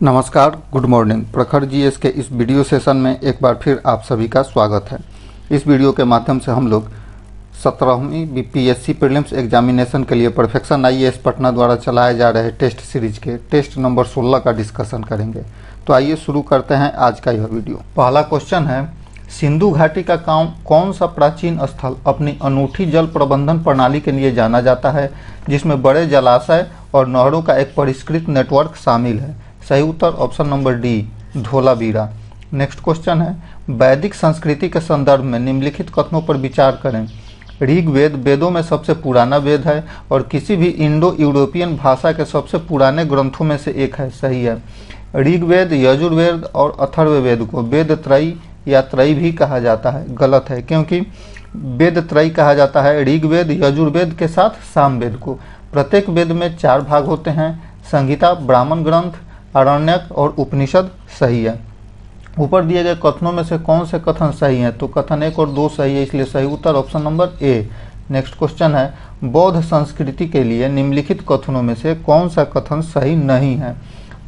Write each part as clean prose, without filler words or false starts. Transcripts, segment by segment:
नमस्कार, good morning. प्रखर GS के इस वीडियो सेशन में एक बार फिर आप सभी का स्वागत है। इस वीडियो के माध्यम से हम लोग 17वीं बीपीएससी प्रीलिम्स एग्जामिनेशन के लिए परफेक्शन आईएएस पटना द्वारा चलाए जा रहे टेस्ट सीरीज के टेस्ट नंबर 16 का डिस्कशन करेंगे। तो आइए शुरू करते हैं आज का यह वीडियो। पहला क्वेश्चन है, सिंधु घाटी का कौन सा प्राचीन स्थल अपनी अनूठी जल प्रबंधन प्रणाली के लिए जाना जाता है, जिसमें बड़े जलाशय और नहरों का एक परिष्कृत नेटवर्क शामिल है? सही उत्तर option number D, Dholavira. Next question है, वैदिक संस्कृति के संदर्भ में निम्नलिखित कथनों पर विचार करें। ऋग्वेद वेदों में सबसे पुराना वेद है और किसी भी इंडो यूरोपियन भाषा के सबसे पुराने ग्रंथों में से एक है। सही है। ऋग्वेद, यजुर्वेद और अथर्ववेद को वेद त्रयी या त्रयी भी कहा जाता है। गलत है, क्योंकि वेद त्रयी कहा जाता है ऋग्वेद, यजुर्वेद के साथ सामवेद को। प्रत्येक वेद में 4 भाग होते हैं, संहिता, ब्राह्मण ग्रंथ, आरण्यक और उपनिषद। सही है। ऊपर दिए गए कथनों में से कौन से कथन सही हैं? तो कथन 1 और 2 सही है, इसलिए सही उत्तर option number A. Next question है, बौद्ध संस्कृति के लिए निम्नलिखित कथनों में से कौन सा कथन सही नहीं है?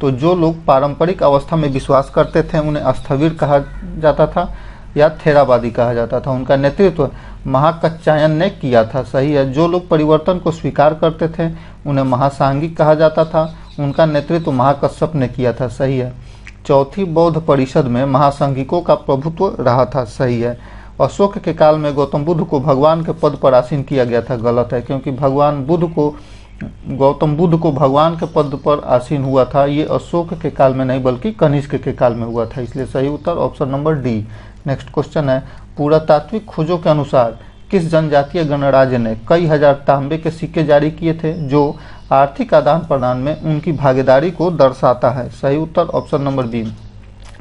तो जो लोग पारंपरिक अवस्था में विश्वास करते थे उन्हें स्थविर कहा जाता था या थेरावादी कहा जाता था। उनका नेतृत्व महाकच्चायन ने किया था। सही है। जो लोग परिवर्तन को स्वीकार करते थे उन्हें महासांगिक कहा जाता था। उनका नेतृत्व महाकश्यप ने किया था। सही है। चौथी बौद्ध परिषद में महासांगिकों का प्रभुत्व रहा था। सही है। अशोक के काल में गौतम बुद्ध को भगवान के पद पर आसीन किया गया था। गलत है, क्योंकि गौतम बुद्ध को भगवान के पद पर आसीन हुआ था ये अशोक के काल में नहीं बल्कि कनिष्क के काल में हुआ था, इसलिए सही उत्तर option number D. Next question है, पुरातात्विक खोजों के अनुसार किस जनजातीय गणराज्य ने कई हजार तांबे के सिक्के जारी किए थे जो आर्थिक आदान प्रदान में उनकी भागीदारी को दर्शाता है? सही उत्तर option number B,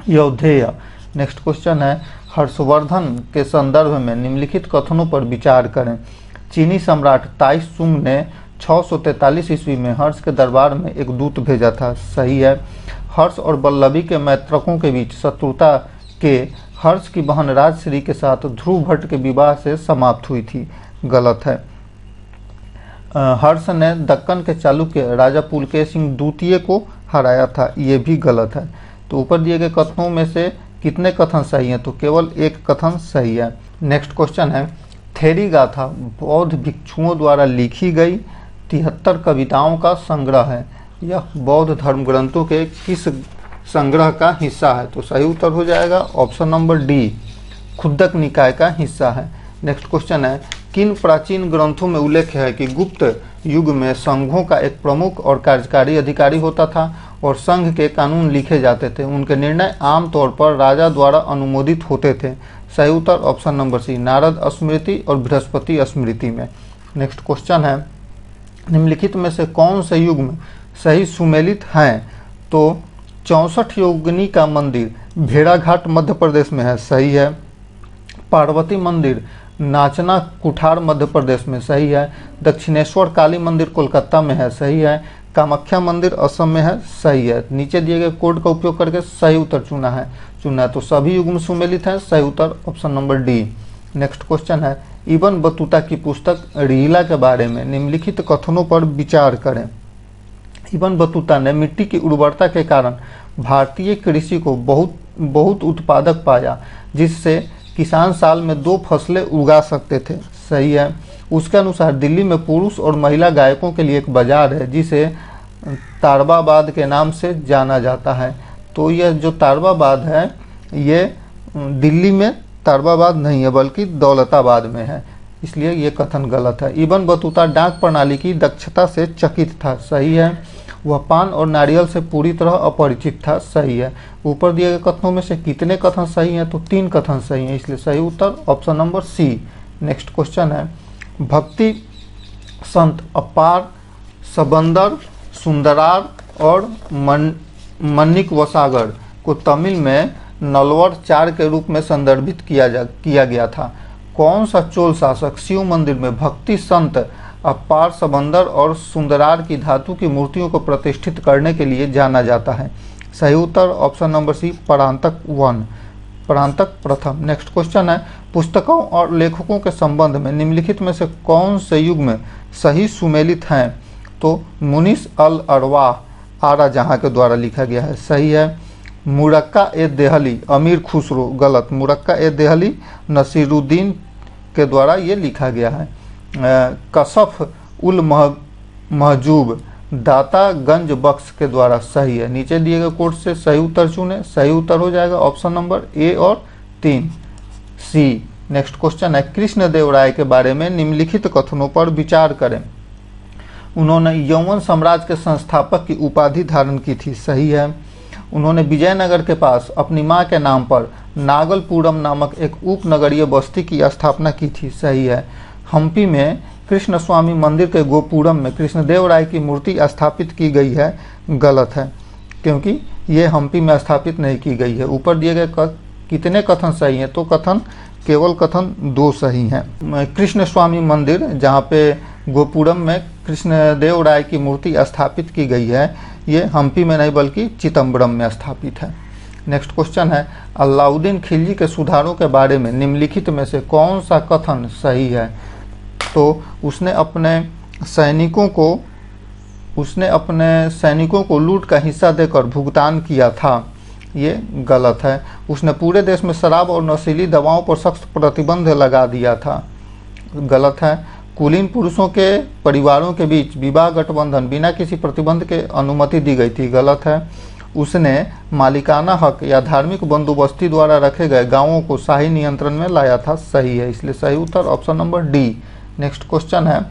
Yaudheya. Next question है, हर्षवर्धन के संदर्भ में निम्नलिखित कथनों पर विचार करें। चीनी सम्राट ताइसुंग ने 643 ईस्वी में हर्ष के दरबार में एक दूत भेजा था। सही है। हर्ष और वल्लभी के मैत्रकों के बीच शत्रुता के हर्ष की बहन राजश्री के साथ ध्रुव भट्ट के विवाह से समाप्त हुई थी। गलत है। हर्ष ने दक्कन के चालुक्य राजा पुलकेशी सिंह द्वितीय को हराया था। ये भी गलत है। तो ऊपर दिए गए कथनों में से कितने कथन सही हैं? तो केवल एक कथन सही है। नेक्स्ट क्वेश्चन है, थेरी गाथा बौद्ध भिक्षुओं द्वारा लिखी गई 73 कविताओं का संग्रह है। यह बौद्ध धर्म ग्रंथों के किस संग्रह का हिस्सा है? तो सही उत्तर हो जाएगा ऑप्शन नंबर डी, खुद्दक निकाय का हिस्सा है। नेक्स्ट क्वेश्चन है, किन प्राचीन ग्रंथों में उल्लेख है कि गुप्त युग में संघों का एक प्रमुख और कार्यकारी अधिकारी होता था और संघ के कानून लिखे जाते थे? उनके निर्णय आमतौर पर राजा द्वारा अनुमोदित होते थे। सही उत्तर ऑप्शन नंबर सी, नारद स्मृति और बृहस्पति स्मृति में। नेक्स्ट क्वेश्चन है, निम्नलिखित में से कौन से युग में सही सुमेलित हैं? तो 64 योगिनी का मंदिर भेड़ाघाट मध्य प्रदेश में है। सही है। पार्वती मंदिर नाचना कुठार मध्य प्रदेश में। सही है। दक्षिणेश्वर काली मंदिर कोलकाता में है। सही है। कामाख्या मंदिर असम में है। सही है। नीचे दिए गए कोड का उपयोग करके सही उत्तर चुना है तो सभी युग में सुमेलित है। सही उत्तर option number D. Next question है, इब्न बतूता की पुस्तक रीला के बारे में निम्नलिखित कथनों पर विचार करें। इब्न बतूता ने मिट्टी की उर्वरता के कारण भारतीय कृषि को बहुत उत्पादक पाया, जिससे किसान साल में 2 फसलें उगा सकते थे। सही है। उसके अनुसार दिल्ली में पुरुष और महिला गायकों के लिए एक बाजार है जिसे तारबाबाद के नाम से जाना जाता है। तो यह जो तारबाबाद है ये दिल्ली में तारबाबाद नहीं है बल्कि दौलताबाद में है, इसलिए ये कथन गलत है। इब्न बतूता डाक प्रणाली की दक्षता से चकित था। सही है। वह पान और नारियल से पूरी तरह अपरिचित था। सही है। ऊपर दिए गए कथनों में से कितने कथन सही हैं? तो 3 कथन सही हैं, इसलिए सही उत्तर option number C. Next question है, भक्ति संत अपार, सबंदर, सुंदरार और मन्निक वसागर को तमिल में नलवर 4 के रूप में संदर्भित किया गया था। कौन सा चोल शासक शिव मंदिर में भक्ति संत अपार, सबंदर और सुंदरार की धातु की मूर्तियों को प्रतिष्ठित करने के लिए जाना जाता है? सही उत्तर ऑप्शन नंबर सी, परांतक 1, परांतक प्रथम। नेक्स्ट क्वेश्चन है, पुस्तकों और लेखकों के संबंध में निम्नलिखित में से कौन से युग में सही सुमेलित हैं? तो मुनिस अल अरवाह आरा जहाँ के द्वारा लिखा गया है, सही है। मुरक्का ए देहली अमीर खुसरो, गलत। मुरक्का ए देहली नसीरुद्दीन के द्वारा ये लिखा गया है। कशफ उल महजूब दाता गंज बख्श के द्वारा, सही है। नीचे दिए गए कोड से सही उत्तर चुने। सही उत्तर हो जाएगा ऑप्शन नंबर ए और 3 सी। नेक्स्ट क्वेश्चन है, कृष्णदेव राय के बारे में निम्नलिखित कथनों पर विचार करें। उन्होंने यौवन साम्राज्य के संस्थापक की उपाधि धारण की थी, सही है। उन्होंने विजयनगर के पास अपनी मां के नाम पर नागलपुरम नामक एक उपनगरीय बस्ती की स्थापना की थी, सही है। हम्पी में कृष्ण स्वामी मंदिर के गोपुरम में कृष्णदेव राय की मूर्ति स्थापित की गई है, गलत है, क्योंकि ये हम्पी में स्थापित नहीं की गई है। ऊपर दिए गए कितने कथन सही हैं? तो केवल कथन 2 सही हैं। कृष्ण स्वामी मंदिर जहाँ पे गोपुरम में कृष्णदेव राय की मूर्ति स्थापित की गई है, ये हम्पी में नहीं बल्कि चिदम्बरम में स्थापित है। नेक्स्ट क्वेश्चन है, अलाउद्दीन खिलजी के सुधारों के बारे में निम्नलिखित में से कौन सा कथन सही है? तो उसने अपने सैनिकों को लूट का हिस्सा देकर भुगतान किया था, ये गलत है। उसने पूरे देश में शराब और नशीली दवाओं पर सख्त प्रतिबंध लगा दिया था, गलत है। कुलीन पुरुषों के परिवारों के बीच विवाह गठबंधन बिना किसी प्रतिबंध के अनुमति दी गई थी, गलत है। उसने मालिकाना हक या धार्मिक बंदोबस्ती द्वारा रखे गए गांवों को शाही नियंत्रण में लाया था, सही है। इसलिए सही उत्तर option number D. Next question है,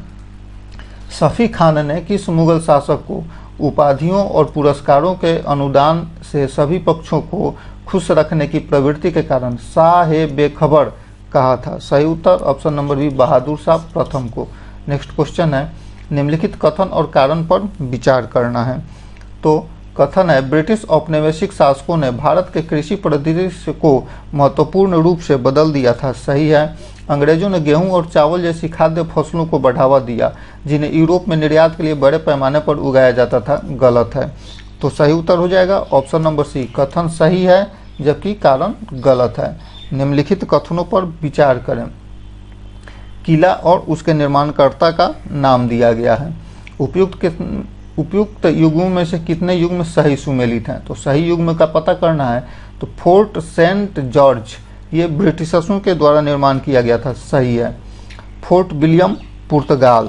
सफ़ी खान ने किस मुगल शासक को उपाधियों और पुरस्कारों के अनुदान से सभी पक्षों को खुश रखने की प्रवृत्ति के कारण शाह-ए-बेखबर कहा था? सही उत्तर option number B, Bahadur Shah प्रथम को। नेक्स्ट क्वेश्चन है, निम्नलिखित कथन और कारण पर विचार करना है। तो कथन है, ब्रिटिश औपनिवेशिक शासकों ने भारत के कृषि परिदृश्य को महत्वपूर्ण रूप से बदल दिया था, सही है। अंग्रेजों ने गेहूं और चावल जैसी खाद्य फसलों को बढ़ावा दिया जिन्हें यूरोप में निर्यात के लिए बड़े पैमाने पर उगाया जाता था, गलत है। तो सही उत्तर हो जाएगा ऑप्शन नंबर सी, कथन सही है जबकि कारण गलत है। निम्नलिखित कथनों पर विचार करें। किला और उसके निर्माणकर्ता का नाम दिया गया है। उपयुक्त युग्मों में से कितने युग्म सही सुमेलित हैं? तो सही युग्म का पता करना है। तो फोर्ट सेंट जॉर्ज ये ब्रिटिशर्सों के द्वारा निर्माण किया गया था, सही है। फोर्ट विलियम पुर्तगाल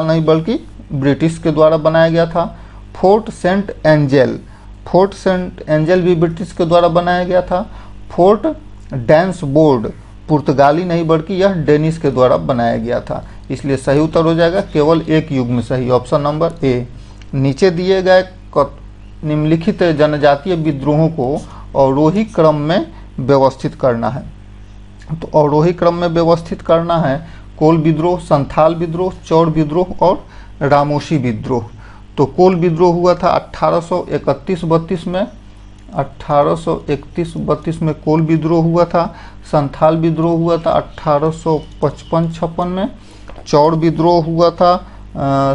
नहीं बल्कि ब्रिटिश के द्वारा बनाया गया था। फोर्ट सेंट एंजल भी ब्रिटिश के द्वारा बनाया गया था। फोर्ट डैन्सबोर्ड पुर्तगाली नहीं बल्कि यह डेनिश के द्वारा बनाया गया था, इसलिए सही उत्तर हो जाएगा केवल एक युग्म सही, ऑप्शन नंबर ए। नीचे दिए गए निम्नलिखित जनजातीय विद्रोहों को अवरोही क्रम में व्यवस्थित करना है। तो अवरोही क्रम में व्यवस्थित करना है, कोल विद्रोह, संथाल विद्रोह, चौड़ विद्रोह और रामोशी विद्रोह। तो कोल विद्रोह हुआ था 1831-32 में, 1831-32 में कोल विद्रोह हुआ था। संथाल विद्रोह हुआ था 1855-56 में। चौड़ विद्रोह हुआ था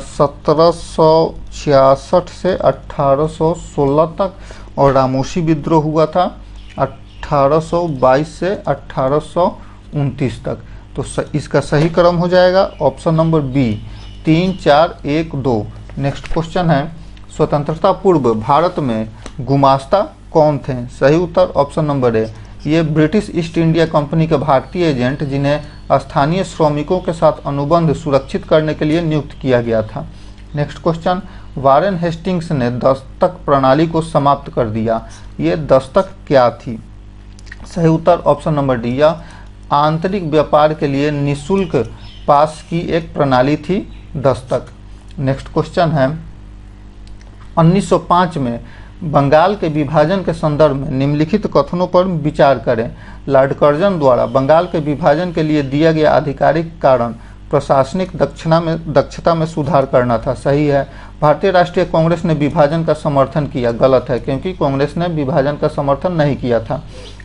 1766 से 1816 तक और रामोशी विद्रोह हुआ था 1822 से 1829 तक। तो इसका सही क्रम हो जाएगा option number B, 3, 4, 1, 2। Next question है, स्वतंत्रता पूर्व भारत में गुमास्ता कौन थे? सही उत्तर ऑप्शन नंबर ए, ये ब्रिटिश ईस्ट इंडिया कंपनी के भारतीय एजेंट जिन्हें स्थानीय श्रमिकों के साथ अनुबंध सुरक्षित करने के लिए नियुक्त किया गया था। नेक्स्ट क्वेश्चन, वारेन हेस्टिंग्स ने दस्तक प्रणाली को समाप्त कर दिया, ये दस्तक क्या थी? सही उत्तर ऑप्शन नंबर डी, या आंतरिक व्यापार के लिए निःशुल्क पास की एक प्रणाली थी दस्तक। नेक्स्ट क्वेश्चन है, 1905 में बंगाल के विभाजन के संदर्भ में निम्नलिखित कथनों पर विचार करें। लॉर्ड कर्जन द्वारा बंगाल के विभाजन के लिए दिया गया आधिकारिक कारण प्रशासनिक दक्षता में सुधार करना था, सही है। भारतीय राष्ट्रीय कांग्रेस ने विभाजन का समर्थन किया, गलत है, क्योंकि कांग्रेस ने विभाजन का समर्थन नहीं किया था।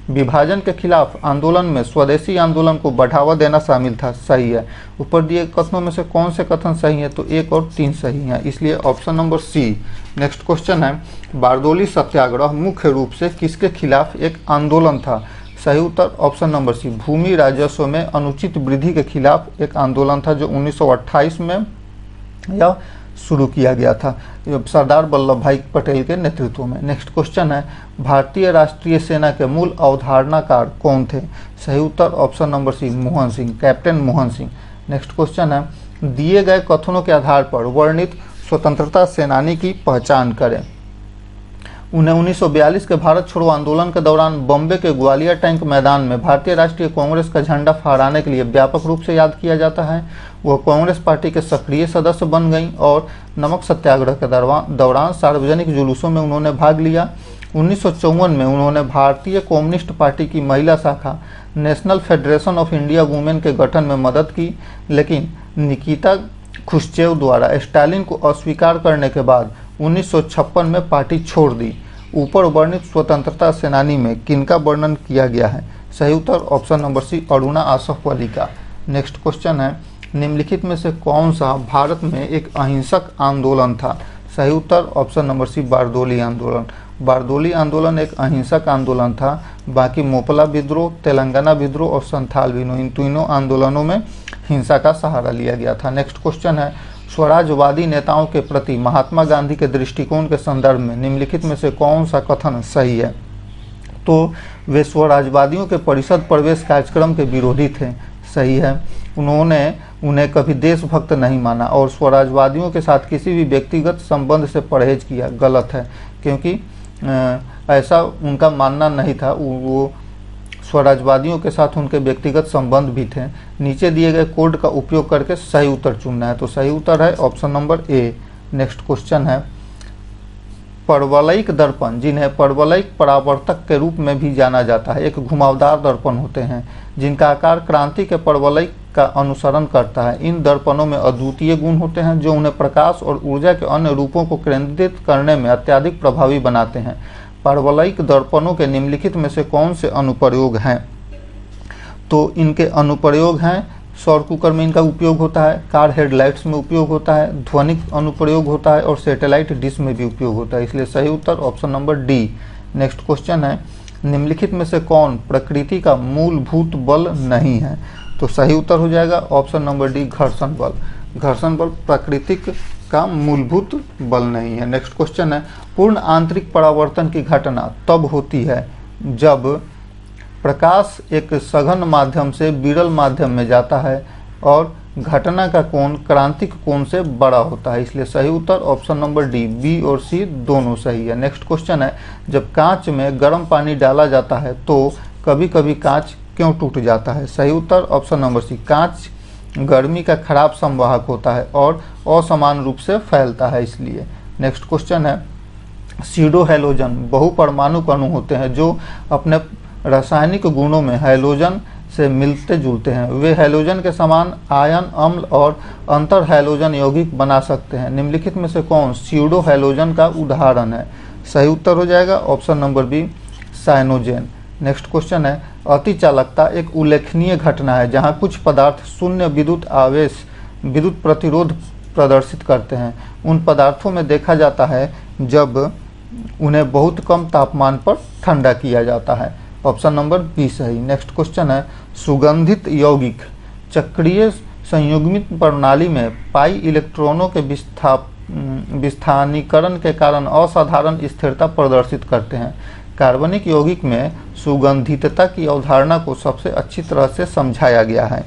विभाजन के खिलाफ आंदोलन में स्वदेशी आंदोलन को बढ़ावा देना शामिल था, सही है। ऊपर दिए कथनों में से कौन से कथन सही है? तो 1 और 3 सही हैं, इसलिए option number C. Next question है, बारदोली सत्याग्रह मुख्य रूप से किसके खिलाफ एक आंदोलन था? सही उत्तर ऑप्शन नंबर सी, भूमि राजस्व में अनुचित वृद्धि के खिलाफ एक आंदोलन था जो 1928 में या शुरू किया गया था सरदार वल्लभ भाई पटेल के नेतृत्व में। नेक्स्ट क्वेश्चन है, भारतीय राष्ट्रीय सेना के मूल अवधारणाकार कौन थे? सही उत्तर option number C, Mohan Singh, captain Mohan Singh. Next question है, दिए गए कथनों के आधार पर वर्णित स्वतंत्रता सेनानी की पहचान करें। उन्हें 1942 के भारत छोड़ो आंदोलन के दौरान बॉम्बे के ग्वालियर टैंक मैदान में भारतीय राष्ट्रीय कांग्रेस का झंडा फहराने के लिए व्यापक रूप से याद किया जाता है। वह कांग्रेस पार्टी के सक्रिय सदस्य बन गईं और नमक सत्याग्रह के दौरान सार्वजनिक जुलूसों में उन्होंने भाग लिया। 1954 में उन्होंने भारतीय कम्युनिस्ट पार्टी की महिला शाखा national federation of India women के गठन में मदद की, लेकिन निकिता खुश्चेव द्वारा स्टालिन को अस्वीकार करने के बाद 1956 में पार्टी छोड़ दी। ऊपर वर्णित स्वतंत्रता सेनानी में किनका वर्णन किया गया है? सही उत्तर option number C, Aruna Asaf Ali का। नेक्स्ट क्वेश्चन है, निम्नलिखित में से कौन सा भारत में एक अहिंसक आंदोलन था? सही उत्तर ऑप्शन नंबर सी, बारदोली आंदोलन। बारदोली आंदोलन एक अहिंसक आंदोलन था। बाकी मोपला विद्रोह, तेलंगाना विद्रोह और संथाल विद्रोह, इन तीनों आंदोलनों में हिंसा का सहारा लिया गया था। नेक्स्ट क्वेश्चन है, स्वराजवादी नेताओं के प्रति महात्मा गांधी के दृष्टिकोण के संदर्भ में निम्नलिखित में से कौन सा कथन सही है? तो वे स्वराजवादियों के परिषद प्रवेश कार्यक्रम के विरोधी थे। सही है। उन्होंने उन्हें कभी देशभक्त नहीं माना और स्वराजवादियों के साथ किसी भी व्यक्तिगत संबंध से परहेज किया। गलत है, क्योंकि ऐसा उनका मानना नहीं था। वो स्वराजवादियों के साथ उनके व्यक्तिगत संबंध भी थे। नीचे दिए गए कोड का उपयोग करके सही उत्तर चुनना है, तो सही उत्तर है option number A. Next question है, परवलयिक दर्पण, जिन्हें परवलयिक परावर्तक के रूप में भी जाना जाता है, एक घुमावदार दर्पण होते हैं जिनका आकार क्रांति के परवलयिक का अनुसरण करता है। इन दर्पणों में अद्वितीय गुण होते हैं जो उन्हें प्रकाश और ऊर्जा के अन्य रूपों को केंद्रित करने में अत्यधिक प्रभावी बनाते हैं। परवलयिक दर्पणों के निम्नलिखित में से कौन से अनुप्रयोग हैं? तो इनके अनुप्रयोग हैं, सौर कुकर में इनका उपयोग होता है, कार हेडलाइट्स में उपयोग होता है, ध्वनिक अनुप्रयोग होता है और सैटेलाइट डिश में भी उपयोग होता है। इसलिए सही उत्तर option number D. Next question है, निम्नलिखित में से कौन प्रकृति का मूलभूत बल नहीं है? तो सही उत्तर हो जाएगा ऑप्शन नंबर डी, घर्षण बल। घर्षण बल प्राकृतिक का मूलभूत बल नहीं है। नेक्स्ट क्वेश्चन है, पूर्ण आंतरिक परावर्तन की घटना तब होती है जब प्रकाश एक सघन माध्यम से विरल माध्यम में जाता है और घटना का कोण क्रांतिक कोण से बड़ा होता है। इसलिए सही उत्तर ऑप्शन नंबर डी, बी और सी दोनों सही है। नेक्स्ट क्वेश्चन है, जब कांच में गर्म पानी डाला जाता है तो कभी कभी कांच क्यों टूट जाता है? सही उत्तर ऑप्शन नंबर सी, कांच गर्मी का खराब संवाहक होता है और असमान रूप से फैलता है इसलिए। नेक्स्ट क्वेश्चन है, सीडो हैलोजन बहुपरमाणु अणु होते हैं जो अपने रासायनिक गुणों में हैलोजन से मिलते जुलते हैं। वे हैलोजन के समान आयन, अम्ल और अंतर हैलोजन यौगिक बना सकते हैं। निम्नलिखित में से कौन सीडो हैलोजन का उदाहरण है? सही उत्तर हो जाएगा option number B, cyanogen. Next question है, अति चालकता एक उल्लेखनीय घटना है जहां कुछ पदार्थ शून्य विद्युत आवेश विद्युत प्रतिरोध प्रदर्शित करते हैं। उन पदार्थों में देखा जाता है जब उन्हें बहुत कम तापमान पर ठंडा किया जाता है। ऑप्शन नंबर बी सही। नेक्स्ट क्वेश्चन है, सुगंधित यौगिक चक्रीय संयुग्मित प्रणाली में पाई इलेक्ट्रॉनों के विस्थानीकरण के कारण असाधारण स्थिरता प्रदर्शित करते हैं। कार्बनिक यौगिक में सुगंधितता की अवधारणा को सबसे अच्छी तरह से समझाया गया है।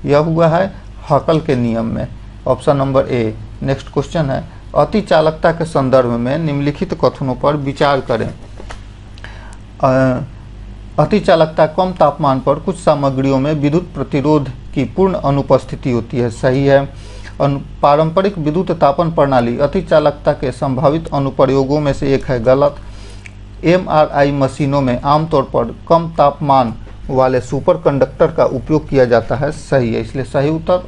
यह हुआ है हकल के नियम में। Option number A. Next question है, अति चालकता के संदर्भ में निम्नलिखित कथनों पर विचार करें। अति चालकता कम तापमान पर कुछ सामग्रियों में विद्युत प्रतिरोध की पूर्ण अनुपस्थिति होती है। सही है। पारंपरिक विद्युत तापन प्रणाली अति चालकता के संभावित अनुप्रयोगों में से एक है। गलत। एमआरआई मशीनों में आमतौर पर कम तापमान वाले सुपर कंडक्टर का उपयोग किया जाता है। सही है। इसलिए सही उत्तर,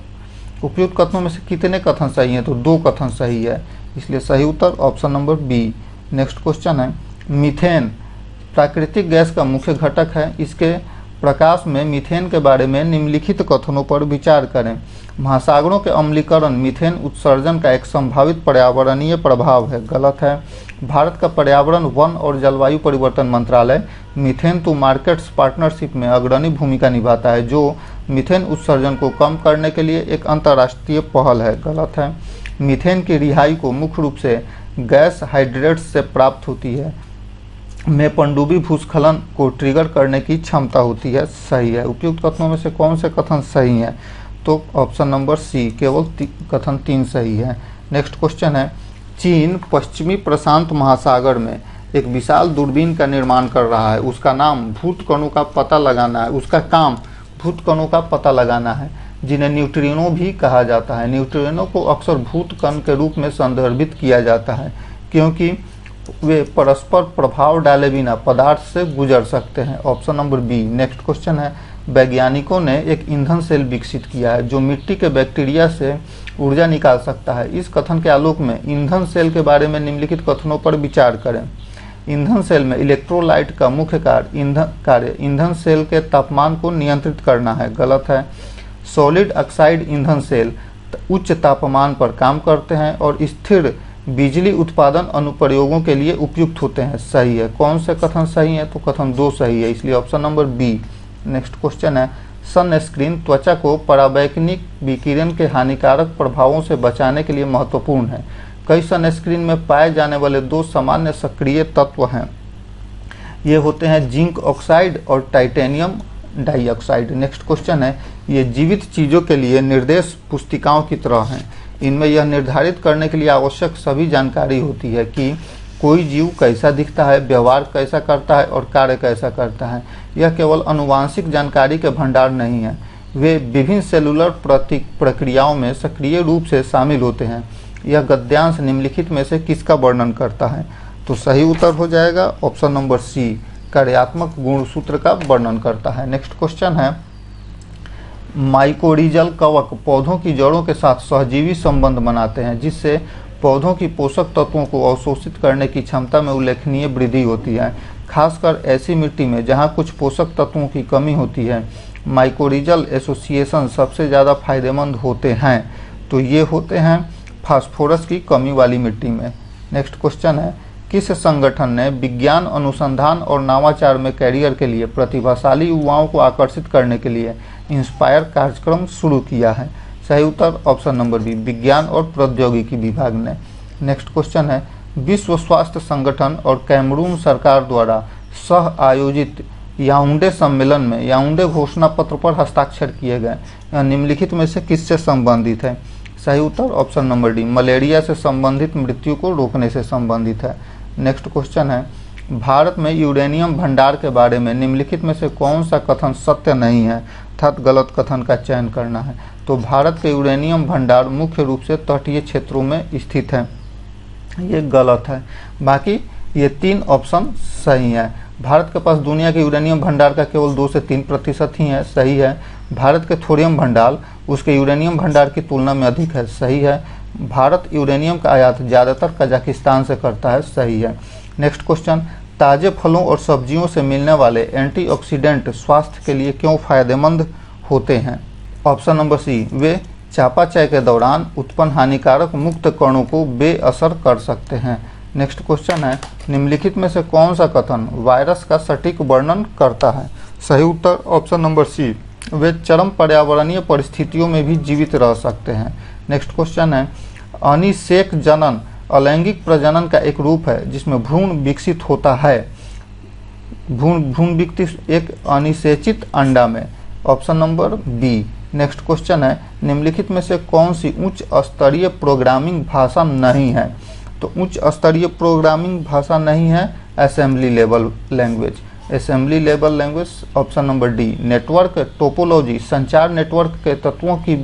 उपयुक्त कथनों में से कितने कथन सही हैं? तो 2 कथन सही है। इसलिए सही उत्तर option number B. Next question है, मीथेन प्राकृतिक गैस का मुख्य घटक है। इसके प्रकाश में मीथेन के बारे में निम्नलिखित कथनों पर विचार करें। महासागरों के अम्लीकरण मीथेन उत्सर्जन का एक संभावित पर्यावरणीय प्रभाव है। गलत है। भारत का पर्यावरण, वन और जलवायु परिवर्तन मंत्रालय मीथेन टू मार्केट्स पार्टनरशिप में अग्रणी भूमिका निभाता है, जो मीथेन उत्सर्जन को कम करने के लिए एक अंतर्राष्ट्रीय पहल है। गलत है। मीथेन की रिहाई को मुख्य रूप से गैस हाइड्रेट्स से प्राप्त होती है। में पनडुब्बी भूस्खलन को ट्रिगर करने की क्षमता होती है। सही है। उपयुक्त कथनों में से कौन से कथन सही हैं? तो ऑप्शन नंबर सी, केवल कथन 3 सही है। नेक्स्ट क्वेश्चन है, चीन पश्चिमी प्रशांत महासागर में एक विशाल दूरबीन का निर्माण कर रहा है। उसका नाम भूतकणों का पता लगाना है। उसका काम भूतकणों का पता लगाना है, जिन्हें न्यूट्रिनो भी कहा जाता है। न्यूट्रिनो को अक्सर भूतकण के रूप में संदर्भित किया जाता है, क्योंकि वे परस्पर प्रभाव डाले बिना पदार्थ से गुजर सकते हैं। Option number B. Next question है, वैज्ञानिकों ने एक ईंधन सेल विकसित किया है जो मिट्टी के बैक्टीरिया से ऊर्जा निकाल सकता है। इस कथन के आलोक में ईंधन सेल के बारे में निम्नलिखित कथनों पर विचार करें। ईंधन सेल में इलेक्ट्रोलाइट का मुख्य कार्य ईंधन सेल के तापमान को नियंत्रित करना है। गलत है। सॉलिड ऑक्साइड ईंधन सेल उच्च तापमान पर काम करते हैं और स्थिर बिजली उत्पादन अनुप्रयोगों के लिए उपयुक्त होते हैं। सही है। कौन से कथन सही है? तो कथन 2 सही है, इसलिए option number B. Next question है, सनस्क्रीन त्वचा को पराबैंगनी विकिरण के हानिकारक प्रभावों से बचाने के लिए महत्वपूर्ण है। कई सनस्क्रीन में पाए जाने वाले 2 सामान्य सक्रिय तत्व हैं। ये होते हैं जिंक ऑक्साइड और टाइटेनियम डाइऑक्साइड। नेक्स्ट क्वेश्चन है, ये जीवित चीज़ों के लिए निर्देश पुस्तिकाओं की तरह हैं। इनमें यह निर्धारित करने के लिए आवश्यक सभी जानकारी होती है कि कोई जीव कैसा दिखता है, व्यवहार कैसा करता है और कार्य कैसा करता है। यह केवल आनुवांशिक जानकारी के भंडार नहीं है, वे विभिन्न सेलुलर प्रक्रियाओं में सक्रिय रूप से शामिल होते हैं। यह गद्यांश निम्नलिखित में से किसका वर्णन करता है? तो सही उत्तर हो जाएगा ऑप्शन नंबर सी, कार्यात्मक गुणसूत्र का वर्णन करता है। नेक्स्ट क्वेश्चन है, माइकोरिजल कवक पौधों की जड़ों के साथ सहजीवी संबंध बनाते हैं, जिससे पौधों की पोषक तत्वों को अवशोषित करने की क्षमता में उल्लेखनीय वृद्धि होती है। खासकर ऐसी मिट्टी में जहां कुछ पोषक तत्वों की कमी होती है, माइकोरिजल एसोसिएशन सबसे ज़्यादा फायदेमंद होते हैं। तो ये होते हैं फास्फोरस की कमी वाली मिट्टी में। नेक्स्ट क्वेश्चन है, किस संगठन ने विज्ञान अनुसंधान और नवाचार में कैरियर के लिए प्रतिभाशाली युवाओं को आकर्षित करने के लिए इंस्पायर कार्यक्रम शुरू किया है? सही उत्तर ऑप्शन नंबर बी, विज्ञान और प्रौद्योगिकी विभाग ने। नेक्स्ट क्वेश्चन है, विश्व स्वास्थ्य संगठन और कैमरून सरकार द्वारा सह आयोजित याओंडे सम्मेलन में याओंडे घोषणा पत्र पर हस्ताक्षर किए गए यह निम्नलिखित में से किससे संबंधित है? सही उत्तर ऑप्शन नंबर डी, मलेरिया से संबंधित मृत्यु को रोकने से संबंधित है। नेक्स्ट क्वेश्चन है, भारत में यूरेनियम भंडार के बारे में निम्नलिखित में से कौन सा कथन सत्य नहीं है अर्थात गलत कथन का चयन करना है? तो भारत के यूरेनियम भंडार मुख्य रूप से तटीय क्षेत्रों में स्थित है। ये गलत है। बाकी ये 3 ऑप्शन सही है। भारत के पास दुनिया के यूरेनियम भंडार का केवल 2 से 3% ही है। सही है। भारत के थोरियम भंडार उसके यूरेनियम भंडार की तुलना में अधिक है। सही है। भारत यूरेनियम का आयात ज़्यादातर कजाकिस्तान से करता है। सही है। नेक्स्ट क्वेश्चन, ताज़े फलों और सब्जियों से मिलने वाले एंटीऑक्सीडेंट स्वास्थ्य के लिए क्यों फायदेमंद होते हैं? ऑप्शन नंबर सी, वे चयापचय के दौरान उत्पन्न हानिकारक मुक्त कणों को बेअसर कर सकते हैं। नेक्स्ट क्वेश्चन है, निम्नलिखित में से कौन सा कथन वायरस का सटीक वर्णन करता है? सही उत्तर ऑप्शन नंबर सी, वे चरम पर्यावरणीय परिस्थितियों में भी जीवित रह सकते हैं। नेक्स्ट क्वेश्चन है, अनिषेक जनन अलैंगिक प्रजनन का एक रूप है जिसमें भ्रूण विकसित होता है। भ्रूण विकसित एक अनिषेचित अंडा में। Option number B. Next question है, निम्नलिखित में से कौन सी उच्च स्तरीय प्रोग्रामिंग भाषा नहीं है? तो उच्च स्तरीय प्रोग्रामिंग भाषा नहीं है assembly level language. Assembly level language option number D. Network topology संचार नेटवर्क के तत्वों की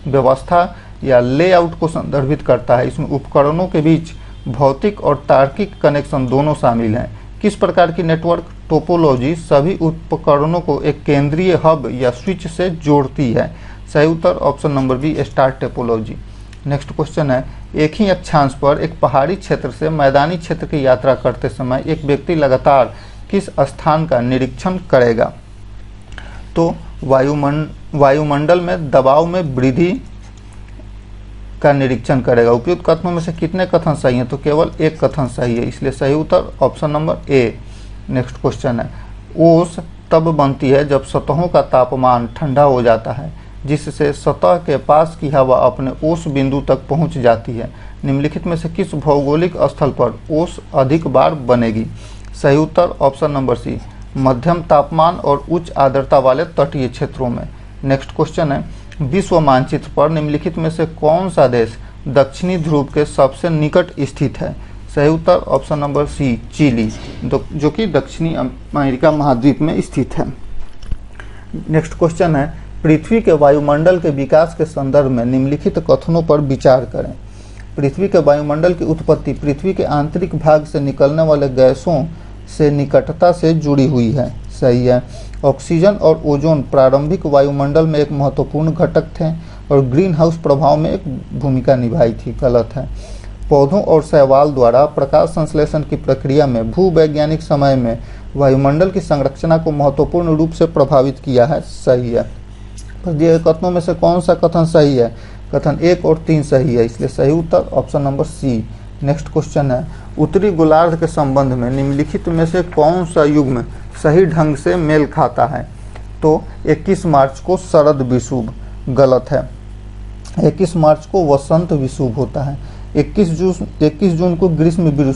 व्यवस्था या लेआउट को संदर्भित करता है। इसमें उपकरणों के बीच भौतिक और तार्किक कनेक्शन दोनों शामिल हैं। किस प्रकार की नेटवर्क टोपोलॉजी सभी उपकरणों को एक केंद्रीय हब या स्विच से जोड़ती है? सही उत्तर option number B, star topology. Next question है, एक ही अक्षांश पर एक पहाड़ी क्षेत्र से मैदानी क्षेत्र की यात्रा करते समय एक व्यक्ति लगातार किस स्थान का निरीक्षण करेगा? तो वायुमंडल में दबाव में वृद्धि का निरीक्षण करेगा। उपयुक्त कथनों में से कितने कथन सही हैं? तो केवल एक कथन सही है, इसलिए सही उत्तर option number A. Next question है, ओस तब बनती है जब सतहों का तापमान ठंडा हो जाता है। जिससे सतह के पास की हवा अपने ओस बिंदु तक पहुंच जाती है। निम्नलिखित में से किस भौगोलिक स्थल पर ओस अधिक बार बनेगी? सही उत्तर ऑप्शन नंबर सी, मध्यम तापमान और उच्च आर्द्रता वाले तटीय क्षेत्रों में। नेक्स्ट क्वेश्चन है, विश्व मानचित्र पर निम्नलिखित में से कौन सा देश दक्षिणी ध्रुव के सबसे निकट स्थित है? सही उत्तर ऑप्शन नंबर सी, चिली, जो कि दक्षिणी अमेरिका महाद्वीप में स्थित है। नेक्स्ट क्वेश्चन है, पृथ्वी के वायुमंडल के विकास के संदर्भ में निम्नलिखित कथनों पर विचार करें। पृथ्वी के वायुमंडल की उत्पत्ति पृथ्वी के आंतरिक भाग से निकलने वाले गैसों से निकटता से जुड़ी हुई है। सही है। ऑक्सीजन और ओजोन प्रारंभिक वायुमंडल में एक महत्वपूर्ण घटक थे और ग्रीन हाउस प्रभाव में एक भूमिका निभाई थी। गलत है। पौधों और शैवाल द्वारा प्रकाश संश्लेषण की प्रक्रिया में भूवैज्ञानिक समय में वायुमंडल की संरचना को महत्वपूर्ण रूप से प्रभावित किया है। सही है। पर दिए गए कथनों में से कौन सा कथन सही है? कथन 1 और 3 सही है, इसलिए सही उत्तर option number C. Next question है, उत्तरी गोलार्ध के संबंध में निम्नलिखित में से कौन सा युग्म सही ढंग से मेल खाता है? तो 21 मार्च को शरद विषुव। गलत है। 21 मार्च को वसंत विषुव होता है। 21 जून को ग्रीष्म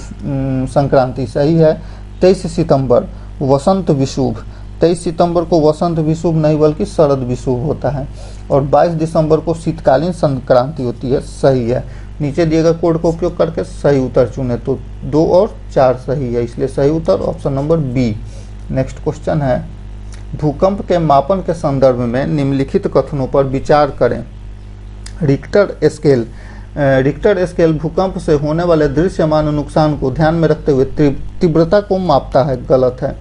संक्रांति। सही है। 23 सितंबर वसंत विषुव। 23 सितंबर को वसंत विषुव नहीं बल्कि शरद विषुव होता है। और 22 दिसंबर को शीतकालीन संक्रांति होती है। सही है। नीचे दिए गए कोड का उपयोग करके सही उत्तर चुने, तो 2 और 4 सही है, इसलिए सही उत्तर option number B. Next question है, भूकंप के मापन के संदर्भ में निम्नलिखित कथनों पर विचार करें। रिक्टर स्केल भूकंप से होने वाले दृश्यमान नुकसान को ध्यान में रखते हुए तीव्रता को मापता है। गलत है।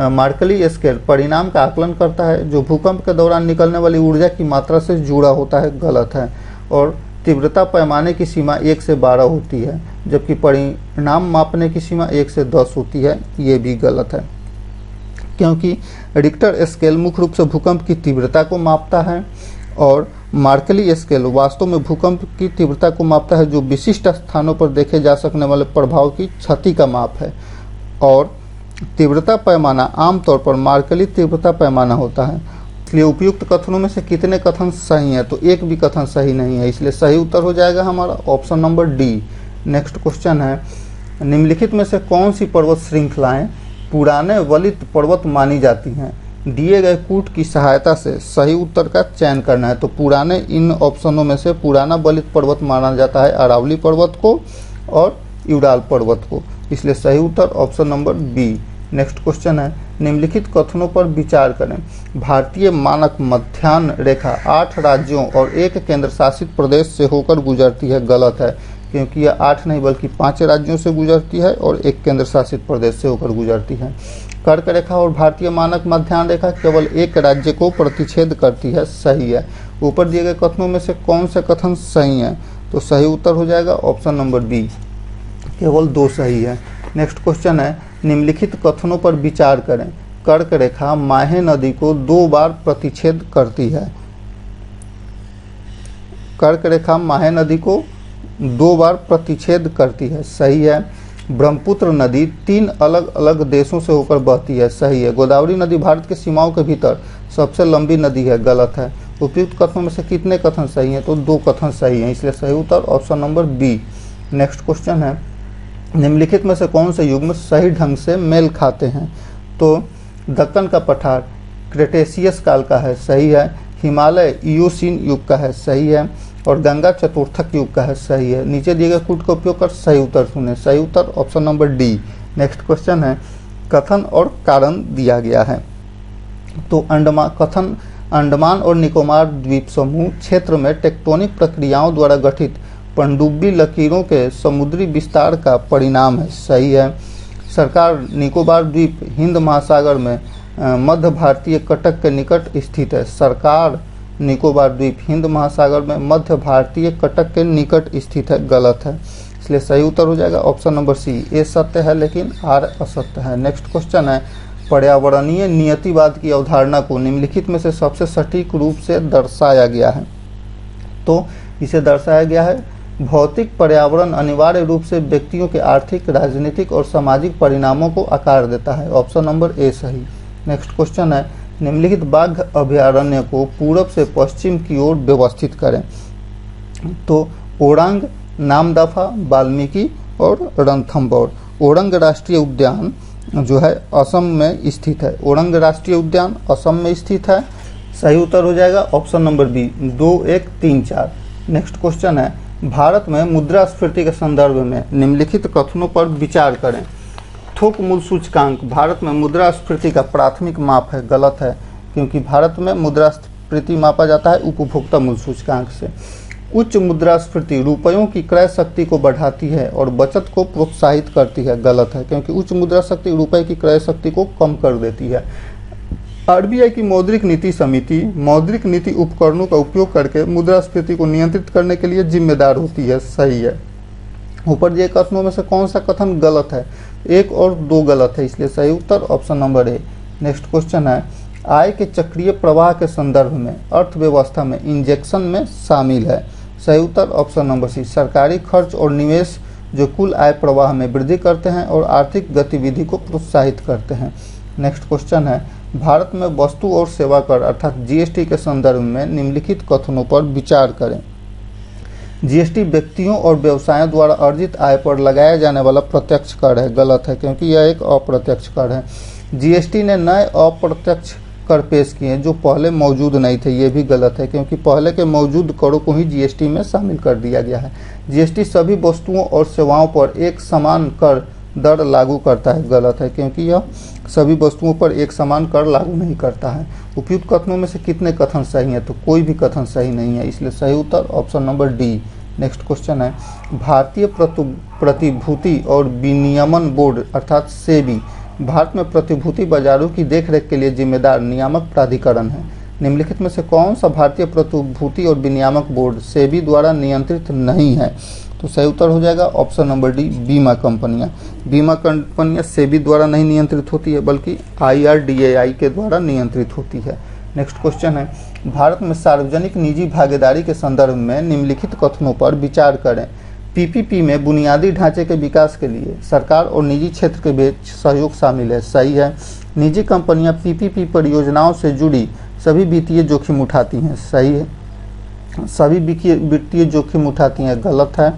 मार्कली स्केल परिणाम का आकलन करता है जो भूकंप के दौरान निकलने वाली ऊर्जा की मात्रा से जुड़ा होता है। गलत है। और तीव्रता पैमाने की सीमा 1 से 12 होती है, जबकि परिणाम मापने की सीमा 1 से 10 होती है। ये भी गलत है, क्योंकि रिक्टर स्केल मुख्य रूप से भूकंप की तीव्रता को मापता है और मार्कली स्केल वास्तव में भूकंप की तीव्रता को मापता है, जो विशिष्ट स्थानों पर देखे जा सकने वाले प्रभाव की क्षति का माप है। और तीव्रता पैमाना आमतौर पर मार्कली तीव्रता पैमाना होता है। इसलिए उपयुक्त कथनों में से कितने कथन सही हैं? तो एक भी कथन सही नहीं है, इसलिए सही उत्तर हो जाएगा हमारा option number D. Next question है, निम्नलिखित में से कौन सी पर्वत श्रृंखलाएं पुराने वलित पर्वत मानी जाती हैं? दिए गए कूट की सहायता से सही उत्तर का चयन करना है। तो पुराने इन ऑप्शनों में से पुराना वलित पर्वत माना जाता है अरावली पर्वत को और यूराल पर्वत को, इसलिए सही उत्तर option number B. Next question है, निम्नलिखित कथनों पर विचार करें। भारतीय मानक मध्याह्न रेखा 8 राज्यों और 1 केंद्र शासित प्रदेश से होकर गुजरती है। गलत है, क्योंकि यह 8 नहीं बल्कि 5 राज्यों से गुजरती है और 1 केंद्र शासित प्रदेश से होकर गुजरती है। कर्क रेखा और भारतीय मानक मध्याह्न रेखा केवल 1 राज्य को प्रतिच्छेद करती है। सही है। ऊपर दिए गए कथनों में से कौन से कथन सही हैं? तो सही उत्तर हो जाएगा ऑप्शन नंबर बी, केवल 2 सही है। नेक्स्ट क्वेश्चन है, निम्नलिखित कथनों पर विचार करें। कर्क रेखा माहे नदी को 2 बार प्रतिच्छेद करती है। कर्क रेखा माहे नदी को 2 बार प्रतिच्छेद करती है। सही है। ब्रह्मपुत्र नदी 3 अलग अलग देशों से होकर बहती है। सही है। गोदावरी नदी भारत के सीमाओं के भीतर सबसे लंबी नदी है। गलत है। उपयुक्त कथनों में से कितने कथन सही हैं? तो 2 कथन सही हैं, इसलिए सही उत्तर option number B. Next question है, निम्नलिखित में से कौन से युग में सही ढंग से मेल खाते हैं? तो दक्कन का पठार क्रेटेशियस काल का है। सही है। हिमालय इयोसीन युग का है। सही है। और गंगा चतुर्थक युग का है। सही है। नीचे दिए गए कूट का उपयोग कर सही उत्तर चुनें। सही उत्तर option number D. Next question है, कथन और कारण दिया गया है। तो अंडमान और निकोबार द्वीप समूह क्षेत्र में टेक्टोनिक प्रक्रियाओं द्वारा गठित पनडुब्बी लकीरों के समुद्री विस्तार का परिणाम है। सही है। सरकार निकोबार द्वीप हिंद महासागर में मध्य भारतीय कटक के निकट स्थित है। सरकार निकोबार द्वीप हिंद महासागर में मध्य भारतीय कटक के निकट स्थित है। गलत है, इसलिए सही उत्तर हो जाएगा ऑप्शन नंबर सी। ए सत्य है लेकिन आर असत्य है। नेक्स्ट क्वेश्चन है, पर्यावरणीय नियतिवाद की अवधारणा को निम्नलिखित में से सबसे सटीक रूप से दर्शाया गया है। तो इसे दर्शाया गया है, भौतिक पर्यावरण अनिवार्य रूप से व्यक्तियों के आर्थिक, राजनीतिक और सामाजिक परिणामों को आकार देता है। ऑप्शन नंबर ए सही। नेक्स्ट क्वेश्चन है, निम्नलिखित बाघ अभयारण्य को पूरब से पश्चिम की ओर व्यवस्थित करें। तो ओरांग, नामदफा, वाल्मीकि और रणथंभौर। ओरंग राष्ट्रीय उद्यान जो है असम में स्थित है। ओरंग राष्ट्रीय उद्यान असम में स्थित है। सही उत्तर हो जाएगा option number B, 2, 1, 3, 4। Next question है, भारत में मुद्रास्फीति के संदर्भ में निम्नलिखित कथनों पर विचार करें। थोक मूल्य सूचकांक भारत में मुद्रास्फीति का प्राथमिक माप है। गलत है, क्योंकि भारत में मुद्रास्फीति मापा जाता है उपभोक्ता मूल्य सूचकांक से। उच्च मुद्रास्फीति रुपयों की क्रय शक्ति को बढ़ाती है और बचत को प्रोत्साहित करती है। गलत है, क्योंकि उच्च मुद्रास्फीति रुपये की क्रय शक्ति को कम कर देती है। आरबीआई की मौद्रिक नीति समिति मौद्रिक नीति उपकरणों का उपयोग करके मुद्रास्फीति को नियंत्रित करने के लिए जिम्मेदार होती है। सही है। ऊपर दिए कथनों में से कौन सा कथन गलत है? 1 और 2 गलत है, इसलिए सही उत्तर option number A. Next question है, आय के चक्रीय प्रवाह के संदर्भ में अर्थव्यवस्था में इंजेक्शन में शामिल है। सही उत्तर ऑप्शन नंबर सी, सरकारी खर्च और निवेश जो कुल आय प्रवाह में वृद्धि करते हैं और आर्थिक गतिविधि को प्रोत्साहित करते हैं। नेक्स्ट क्वेश्चन है, भारत में वस्तु और सेवा कर अर्थात जीएसटी के संदर्भ में निम्नलिखित कथनों पर विचार करें। जीएसटी व्यक्तियों और व्यवसायों द्वारा अर्जित आय पर लगाया जाने वाला प्रत्यक्ष कर है। गलत है, क्योंकि यह एक अप्रत्यक्ष कर है। जीएसटी ने नए अप्रत्यक्ष कर पेश किए जो पहले मौजूद नहीं थे। ये भी गलत है, क्योंकि पहले के मौजूद करों को ही जीएसटी में शामिल कर दिया गया है। जीएसटी सभी वस्तुओं और सेवाओं पर एक समान कर दर लागू करता है। गलत है, क्योंकि यह सभी वस्तुओं पर एक समान कर लागू नहीं करता है। उपयुक्त कथनों में से कितने कथन सही हैं? तो कोई भी कथन सही नहीं है, इसलिए सही उत्तर option number D. Next question है, भारतीय प्रतिभूति और विनियमन बोर्ड अर्थात सेबी भारत में प्रतिभूति बाजारों की देखरेख के लिए जिम्मेदार नियामक प्राधिकरण है। निम्नलिखित में से कौन सा भारतीय प्रतिभूति और विनियामक बोर्ड सेबी द्वारा नियंत्रित नहीं है? तो सही उत्तर हो जाएगा ऑप्शन नंबर डी, बीमा कंपनियां। बीमा कंपनियां सेबी द्वारा नहीं नियंत्रित होती है, बल्कि IRDAI के द्वारा नियंत्रित होती है। नेक्स्ट क्वेश्चन है, भारत में सार्वजनिक निजी भागीदारी के संदर्भ में निम्नलिखित कथनों पर विचार करें। पीपीपी में बुनियादी ढांचे के विकास के लिए सरकार और निजी क्षेत्र के बीच सहयोग शामिल है। सही है। निजी कंपनियां पीपीपी परियोजनाओं से जुड़ी सभी वित्तीय जोखिम उठाती हैं। सही है, सभी वित्तीय जोखिम उठाती हैं। गलत है।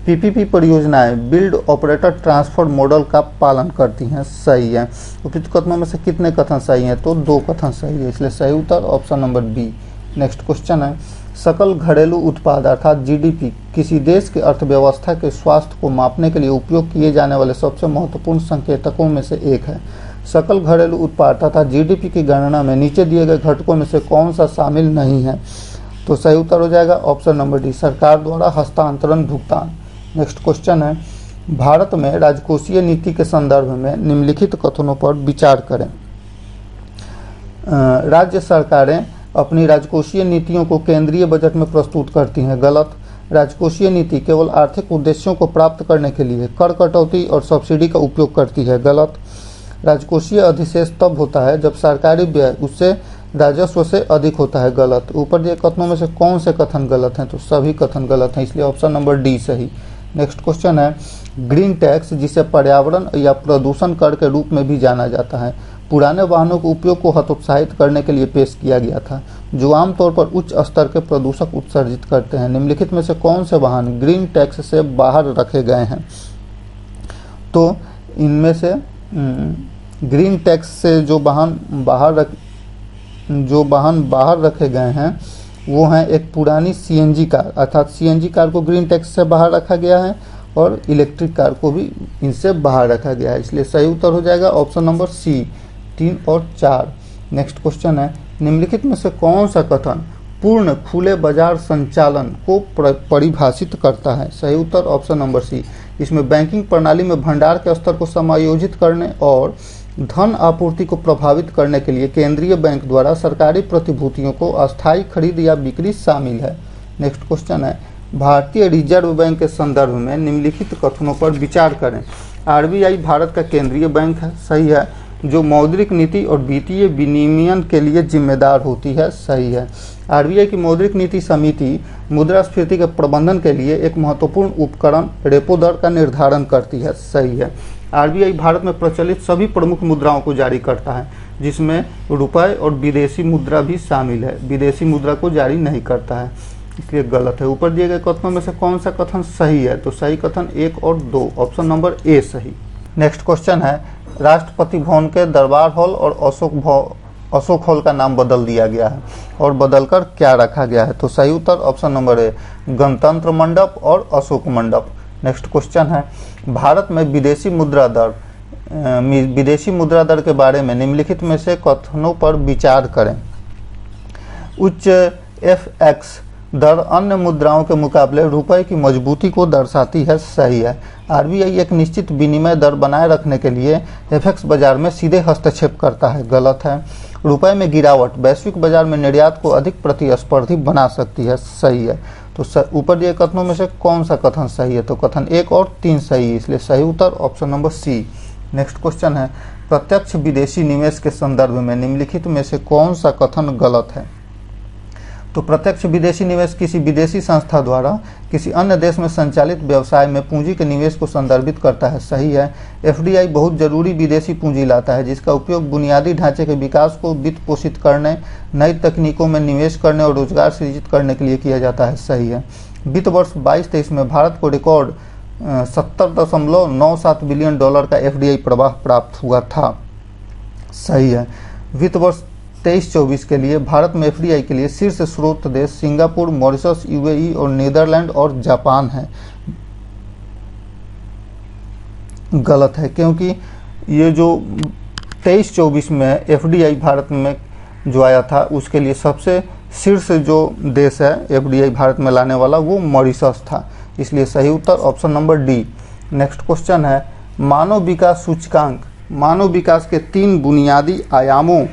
पीपीपी परियोजनाएं बिल्ड ऑपरेटर ट्रांसफर मॉडल का पालन करती हैं। सही है। उपयुक्त कथनों में से कितने कथन सही हैं? तो 2 कथन सही है, इसलिए सही उत्तर option number B. Next question है, सकल घरेलू उत्पाद अर्थात जीडीपी किसी देश की अर्थव्यवस्था के स्वास्थ्य को मापने के लिए उपयोग किए जाने वाले सबसे महत्वपूर्ण संकेतकों में से एक है। सकल घरेलू उत्पाद तथा जीडीपी की गणना में नीचे दिए गए घटकों में से कौन सा शामिल नहीं है? तो सही उत्तर हो जाएगा ऑप्शन नंबर डी, सरकार द्वारा हस्तांतरण भुगतान। नेक्स्ट क्वेश्चन है, भारत में राजकोषीय नीति के संदर्भ में निम्नलिखित कथनों पर विचार करें। राज्य सरकारें अपनी राजकोषीय नीतियों को केंद्रीय बजट में प्रस्तुत करती हैं। गलत। राजकोषीय नीति केवल आर्थिक उद्देश्यों को प्राप्त करने के लिए कर कटौती और सब्सिडी का उपयोग करती है। गलत। राजकोषीय अधिशेष तब होता है जब सरकारी व्यय उससे राजस्व से अधिक होता है। गलत। ऊपर दिए कथनों में से कौन से कथन गलत हैं? तो सभी कथन गलत हैं, इसलिए ऑप्शन नंबर डी सही। नेक्स्ट क्वेश्चन है, ग्रीन टैक्स जिसे पर्यावरण या प्रदूषण कर के रूप में भी जाना जाता है पुराने वाहनों के उपयोग को हतोत्साहित करने के लिए पेश किया गया था, जो आमतौर पर उच्च स्तर के प्रदूषक उत्सर्जित करते हैं। निम्नलिखित में से कौन से वाहन ग्रीन टैक्स से बाहर रखे गए हैं? तो इनमें से ग्रीन टैक्स से जो वाहन बाहर रखे गए हैं वो हैं एक पुरानी सीएनजी कार अर्थात सीएनजी कार को ग्रीन टैक्स से बाहर रखा गया है और इलेक्ट्रिक कार को भी इनसे बाहर रखा गया है, इसलिए सही उत्तर हो जाएगा ऑप्शन नंबर सी, 3 और 4। नेक्स्ट क्वेश्चन है, निम्नलिखित में से कौन सा कथन पूर्ण खुले बाजार संचालन को परिभाषित करता है? सही उत्तर ऑप्शन नंबर सी। इसमें बैंकिंग प्रणाली में भंडार के स्तर को समायोजित करने और धन आपूर्ति को प्रभावित करने के लिए केंद्रीय बैंक द्वारा सरकारी प्रतिभूतियों को अस्थायी खरीद या बिक्री शामिल है। नेक्स्ट क्वेश्चन है, भारतीय रिजर्व बैंक के संदर्भ में निम्नलिखित कथनों पर विचार करें। आरबीआई भारत का केंद्रीय बैंक है। सही है। जो मौद्रिक नीति और वित्तीय विनियमन के लिए जिम्मेदार होती है। सही है। आरबीआई की मौद्रिक नीति समिति मुद्रास्फीति के प्रबंधन के लिए एक महत्वपूर्ण उपकरण रेपो दर का निर्धारण करती है। सही है। आरबीआई भारत में प्रचलित सभी प्रमुख मुद्राओं को जारी करता है, जिसमें रुपए और विदेशी मुद्रा भी शामिल है। विदेशी मुद्रा को जारी नहीं करता है, इसलिए गलत है। ऊपर दिए गए कथनों में से कौन सा कथन सही है? तो सही कथन 1 और 2, ऑप्शन नंबर ए सही। नेक्स्ट क्वेश्चन है, राष्ट्रपति भवन के दरबार हॉल और अशोक हॉल का नाम बदल दिया गया है और बदलकर क्या रखा गया है? तो सही उत्तर ऑप्शन नंबर ए, गणतंत्र मंडप और अशोक मंडप। नेक्स्ट क्वेश्चन है, भारत में विदेशी मुद्रा दर के बारे में निम्नलिखित में से कथनों पर विचार करें। उच्च एफएक्स दर अन्य मुद्राओं के मुकाबले रुपए की मजबूती को दर्शाती है, सही है। आरबीआई एक निश्चित विनिमय दर बनाए रखने के लिए एफएक्स बाजार में सीधे हस्तक्षेप करता है, गलत है। रुपए में गिरावट वैश्विक बाजार में निर्यात को अधिक प्रतिस्पर्धी बना सकती है, सही है। तो ऊपर दिए कथनों में से कौन सा कथन सही है? तो कथन 1 और 3 सही है, इसलिए सही उत्तर option number C. Next question है, प्रत्यक्ष विदेशी निवेश के संदर्भ में निम्नलिखित में से कौन सा कथन गलत है? तो प्रत्यक्ष विदेशी निवेश किसी विदेशी संस्था द्वारा किसी अन्य देश में संचालित व्यवसाय में पूंजी के निवेश को संदर्भित करता है, सही है। एफडीआई बहुत जरूरी विदेशी पूंजी लाता है, जिसका उपयोग बुनियादी ढांचे के विकास को वित्त पोषित करने, नई तकनीकों में निवेश करने और रोजगार सृजित करने के लिए किया जाता है, सही है। वित्त वर्ष 22-23 में भारत को रिकॉर्ड $70.97 बिलियन का एफडीआई प्रवाह प्राप्त हुआ था, सही है। वित्त वर्ष 23-24 के लिए भारत में एफडीआई के लिए शीर्ष स्रोत देश सिंगापुर, मॉरिशस, यूएई और नीदरलैंड और जापान है, गलत है, क्योंकि ये जो 23-24 में एफडीआई भारत में जो आया था उसके लिए सबसे शीर्ष जो देश है एफडीआई भारत में लाने वाला वो मॉरिशस था, इसलिए सही उत्तर option number D. Next question है, मानव विकास सूचकांक मानव विकास के 3 बुनियादी आयामों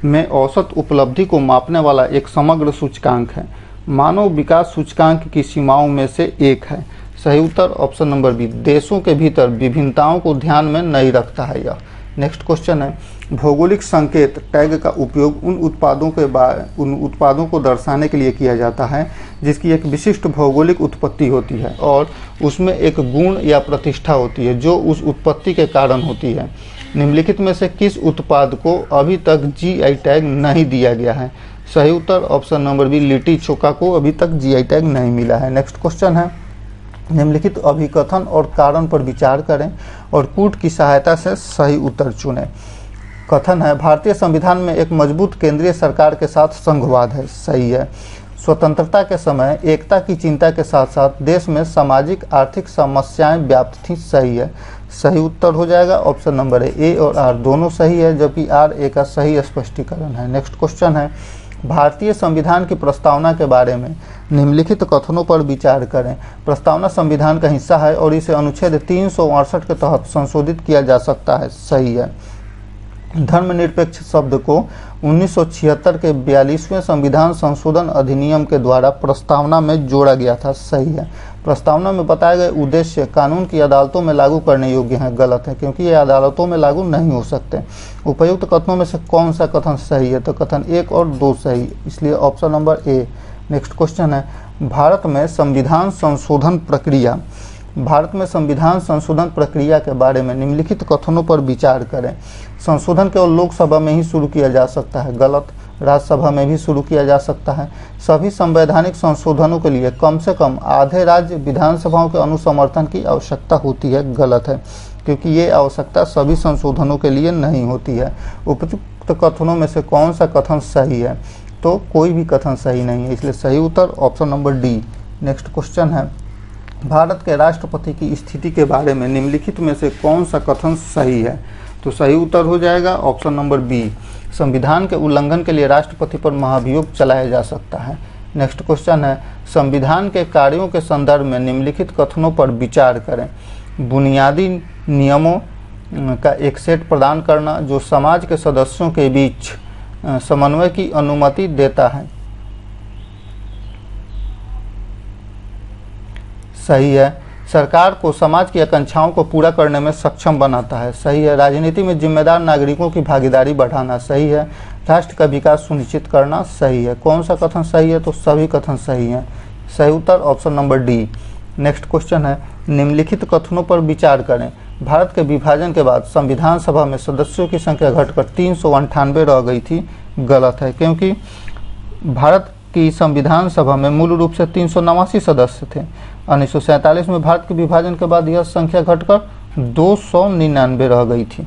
में औसत उपलब्धि को मापने वाला एक समग्र सूचकांक है। मानव विकास सूचकांक की सीमाओं में से एक है, सही उत्तर ऑप्शन नंबर बी। देशों के भीतर विभिन्नताओं को ध्यान में नहीं रखता है यह। नेक्स्ट क्वेश्चन है, भौगोलिक संकेत टैग का उपयोग उन उत्पादों को दर्शाने के लिए किया जाता है जिसकी एक विशिष्ट भौगोलिक उत्पत्ति होती है और उसमें एक गुण या प्रतिष्ठा होती है जो उस उत्पत्ति के कारण होती है। निम्नलिखित में से किस उत्पाद को अभी तक जीआई टैग नहीं दिया गया है? सही उत्तर option number B, litti chokha को अभी तक जीआई टैग नहीं मिला है। नेक्स्ट क्वेश्चन है, निम्नलिखित अभिकथन और कारण पर विचार करें और कूट की सहायता से सही उत्तर चुनें। कथन है, भारतीय संविधान में एक मजबूत केंद्रीय सरकार के साथ संघवाद है, सही है। स्वतंत्रता के समय एकता की चिंता के साथ साथ देश में सामाजिक आर्थिक समस्याएं व्याप्त थीं, सही है। सही उत्तर हो जाएगा ऑप्शन नंबर ए और आर दोनों सही है, जबकि आर ए का सही स्पष्टीकरण है। नेक्स्ट क्वेश्चन है, भारतीय संविधान की प्रस्तावना के बारे में निम्नलिखित कथनों पर विचार करें। प्रस्तावना संविधान का हिस्सा है और इसे अनुच्छेद 368 के तहत संशोधित किया जा सकता है, सही है। धर्मनिरपेक्ष शब्द को 1976 के 42वें संविधान संशोधन अधिनियम के द्वारा प्रस्तावना में जोड़ा गया था, सही है। प्रस्तावना में बताए गए उद्देश्य कानून की अदालतों में लागू करने योग्य हैं, गलत है, क्योंकि ये अदालतों में लागू नहीं हो सकते। उपयुक्त कथनों में से कौन सा कथन सही है? तो कथन 1 और 2 सही, इसलिए option number A. Next question है, भारत में संविधान संशोधन प्रक्रिया के बारे में निम्नलिखित कथनों पर विचार करें। संशोधन केवल लोकसभा में ही शुरू किया जा सकता है, गलत। राज्यसभा में भी शुरू किया जा सकता है। सभी संवैधानिक संशोधनों के लिए कम से कम आधे राज्य विधानसभाओं के अनुसमर्थन की आवश्यकता होती है, गलत है, क्योंकि ये आवश्यकता सभी संशोधनों के लिए नहीं होती है। उपयुक्त कथनों में से कौन सा कथन सही है? तो कोई भी कथन सही नहीं है, इसलिए सही उत्तर option number D. Next question है, भारत के राष्ट्रपति की स्थिति के बारे में निम्नलिखित में से कौन सा कथन सही है? तो सही उत्तर हो जाएगा ऑप्शन नंबर बी। संविधान के उल्लंघन के लिए राष्ट्रपति पर महाभियोग चलाया जा सकता है। नेक्स्ट क्वेश्चन है, संविधान के कार्यों के संदर्भ में निम्नलिखित कथनों पर विचार करें। बुनियादी नियमों का एक सेट प्रदान करना जो समाज के सदस्यों के बीच समन्वय की अनुमति देता है, सही है। सरकार को समाज की आकांक्षाओं को पूरा करने में सक्षम बनाता है, सही है। राजनीति में जिम्मेदार नागरिकों की भागीदारी बढ़ाना, सही है। राष्ट्र का विकास सुनिश्चित करना, सही है। कौन सा कथन सही है? तो सभी कथन सही हैं, सही उत्तर option number D. Next question है, निम्नलिखित कथनों पर विचार करें। भारत के विभाजन के बाद संविधान सभा में सदस्यों की संख्या घटकर 398 रह गई थी, गलत है, क्योंकि भारत की संविधान सभा में मूल रूप से 389 सदस्य थे। 1947 में भारत के विभाजन के बाद यह संख्या घटकर 299 रह गई थी।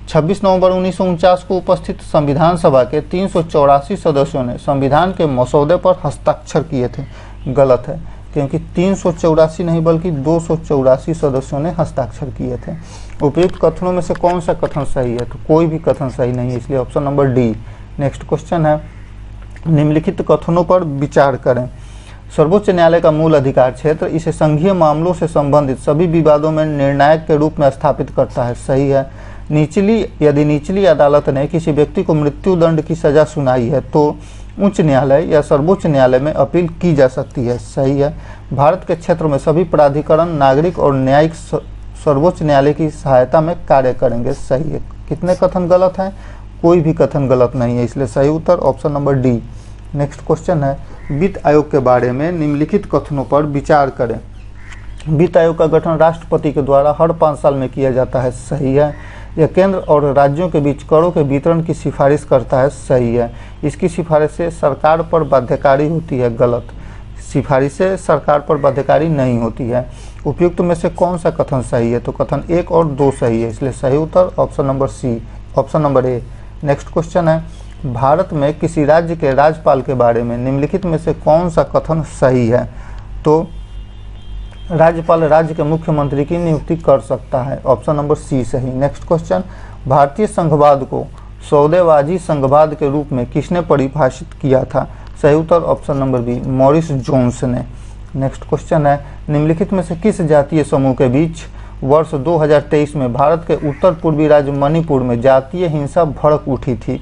26 नवंबर 1949 को उपस्थित संविधान सभा के 384 सदस्यों ने संविधान के मसौदे पर हस्ताक्षर किए थे, गलत है, क्योंकि 384 नहीं बल्कि 284 सदस्यों ने हस्ताक्षर किए थे। उपयुक्त कथनों में से कौन सा कथन सही है? तो कोई भी कथन सही नहीं है, इसलिए option number D. Next question है, निम्नलिखित कथनों पर विचार करें। सर्वोच्च न्यायालय का मूल अधिकार क्षेत्र इसे संघीय मामलों से संबंधित सभी विवादों में निर्णायक के रूप में स्थापित करता है, सही है। यदि निचली अदालत ने किसी व्यक्ति को मृत्युदंड की सजा सुनाई है तो उच्च न्यायालय या सर्वोच्च न्यायालय में अपील की जा सकती है, सही है। भारत के क्षेत्र में सभी प्राधिकरण नागरिक और न्यायिक सर्वोच्च न्यायालय की सहायता में कार्य करेंगे, सही है। कितने कथन गलत हैं? कोई भी कथन गलत नहीं है, इसलिए सही उत्तर option number D. Next question है, वित्त आयोग के बारे में निम्नलिखित कथनों पर विचार करें। वित्त आयोग का गठन राष्ट्रपति के द्वारा हर 5 साल में किया जाता है, सही है। यह केंद्र और राज्यों के बीच करों के वितरण की सिफारिश करता है, सही है। इसकी सिफारिशें सरकार पर बाध्यकारी होती है, गलत। सिफारिशें सरकार पर बाध्यकारी नहीं होती है। उपयुक्त में से कौन सा कथन सही है? तो कथन 1 और 2 सही है, इसलिए सही उत्तर option number C, option number A. Next question है, भारत में किसी राज्य के राज्यपाल के बारे में निम्नलिखित में से कौन सा कथन सही है? तो राज्यपाल राज्य के मुख्यमंत्री की नियुक्ति कर सकता है, ऑप्शन नंबर सी सही। नेक्स्ट क्वेश्चन, भारतीय संघवाद को सौदेबाजी संघवाद के रूप में किसने परिभाषित किया था? सही उत्तर option number B, Morris Jones ने। नेक्स्ट क्वेश्चन है, निम्नलिखित में से किस जातीय समूह के बीच वर्ष 2023 में भारत के उत्तर पूर्वी राज्य मणिपुर में जातीय हिंसा भड़क उठी थी?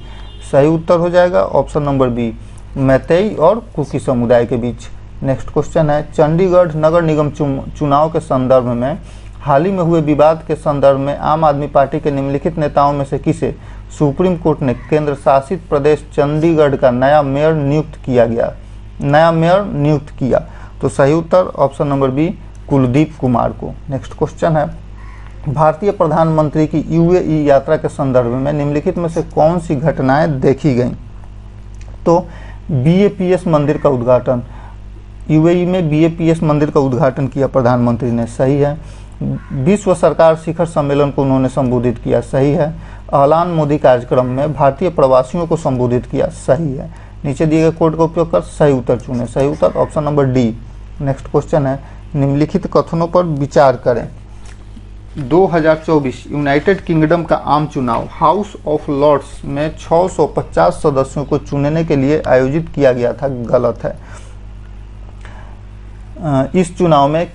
सही उत्तर हो जाएगा ऑप्शन नंबर बी, मैतेई और कुकी समुदाय के बीच। नेक्स्ट क्वेश्चन है, चंडीगढ़ नगर निगम चुनाव के संदर्भ में हाल ही में हुए विवाद के संदर्भ में आम आदमी पार्टी के निम्नलिखित नेताओं में से किसे सुप्रीम कोर्ट ने केंद्र शासित प्रदेश चंडीगढ़ का नया मेयर नियुक्त किया? तो सही उत्तर option number B, Kuldeep Kumar को। नेक्स्ट क्वेश्चन है, भारतीय प्रधानमंत्री की यूएई यात्रा के संदर्भ में निम्नलिखित में से कौन सी घटनाएं देखी गईं? तो बीएपीएस मंदिर का उद्घाटन, यूएई में बीएपीएस मंदिर का उद्घाटन किया प्रधानमंत्री ने, सही है। विश्व सरकार शिखर सम्मेलन को उन्होंने संबोधित किया, सही है। अहलान मोदी कार्यक्रम में भारतीय प्रवासियों को संबोधित किया, सही है। नीचे दिए गए कोड का उपयोग कर सही उत्तर चुनें, सही उत्तर option number D. Next question है, निम्नलिखित कथनों पर विचार करें। 2024 यूनाइटेड किंगडम का आम चुनाव हाउस ऑफ लॉर्ड्स में 650 सदस्यों को चुनने के लिए आयोजित किया गया था, गलत है। इस चुनाव में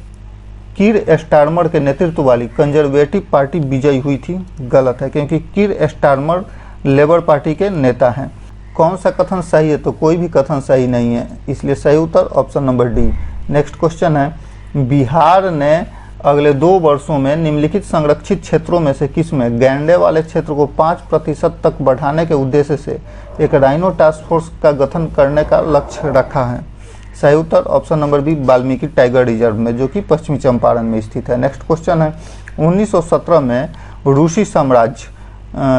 कीर स्टारमर के नेतृत्व वाली कंजर्वेटिव पार्टी विजयी हुई थी, गलत है, क्योंकि कीर स्टारमर लेबर पार्टी के नेता हैं। कौन सा कथन सही है? तो कोई भी कथन सही नहीं है, इसलिए सही उत्तर option number D. Next question है, बिहार ने अगले 2 वर्षों में निम्नलिखित संरक्षित क्षेत्रों में से किस में गैंडे वाले क्षेत्र को 5% तक बढ़ाने के उद्देश्य से एक राइनो टास्क फोर्स का गठन करने का लक्ष्य रखा है? सही उत्तर option number B, Valmiki tiger reserve में, जो कि पश्चिमी चंपारण में स्थित है। नेक्स्ट क्वेश्चन है, 1917 में रूसी साम्राज्य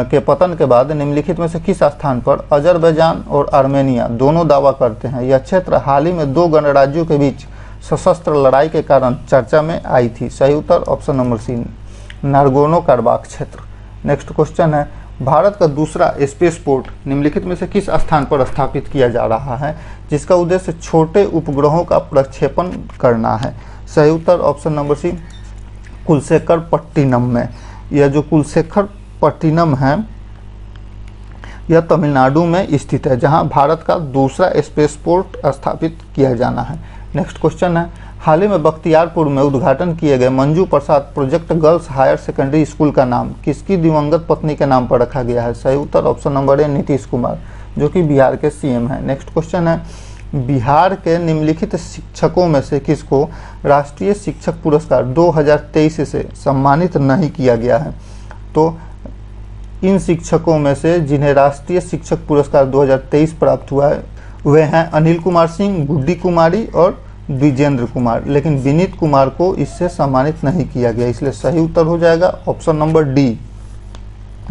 के पतन के बाद निम्नलिखित में से किस स्थान पर अजरबैजान और आर्मेनिया दोनों दावा करते हैं यह क्षेत्र हाल ही में 2 गणराज्यों के बीच सशस्त्र लड़ाई के कारण चर्चा में आई थी? सही उत्तर option number C, Nagorno Karabakh क्षेत्र। नेक्स्ट क्वेश्चन है, भारत का दूसरा स्पेसपोर्ट निम्नलिखित में से किस स्थान पर स्थापित किया जा रहा है जिसका उद्देश्य छोटे उपग्रहों का प्रक्षेपण करना है? सही उत्तर ऑप्शन नंबर सी, कुलशेखरपट्टिनम में। यह जो कुलशेखरपट्टिनम है यह तमिलनाडु में स्थित है, जहां भारत का दूसरा स्पेसपोर्ट स्थापित किया जाना है। नेक्स्ट क्वेश्चन है, हाल ही में बख्तियारपुर में उद्घाटन किए गए Manju Prasad project girls higher secondary school का नाम किसकी दिवंगत पत्नी के नाम पर रखा गया है? सही उत्तर option number A, Nitish Kumar, जो कि बिहार के सीएम हैं। नेक्स्ट क्वेश्चन है, बिहार के निम्नलिखित शिक्षकों में से किसको राष्ट्रीय शिक्षक पुरस्कार 2023 से सम्मानित नहीं किया गया है? तो इन शिक्षकों में से जिन्हें राष्ट्रीय शिक्षक पुरस्कार 2023 प्राप्त हुआ है वे हैं अनिल कुमार सिंह, गुड्डी कुमारी और द्विजेंद्र कुमार, लेकिन विनीत कुमार को इससे सम्मानित नहीं किया गया, इसलिए सही उत्तर हो जाएगा option number D.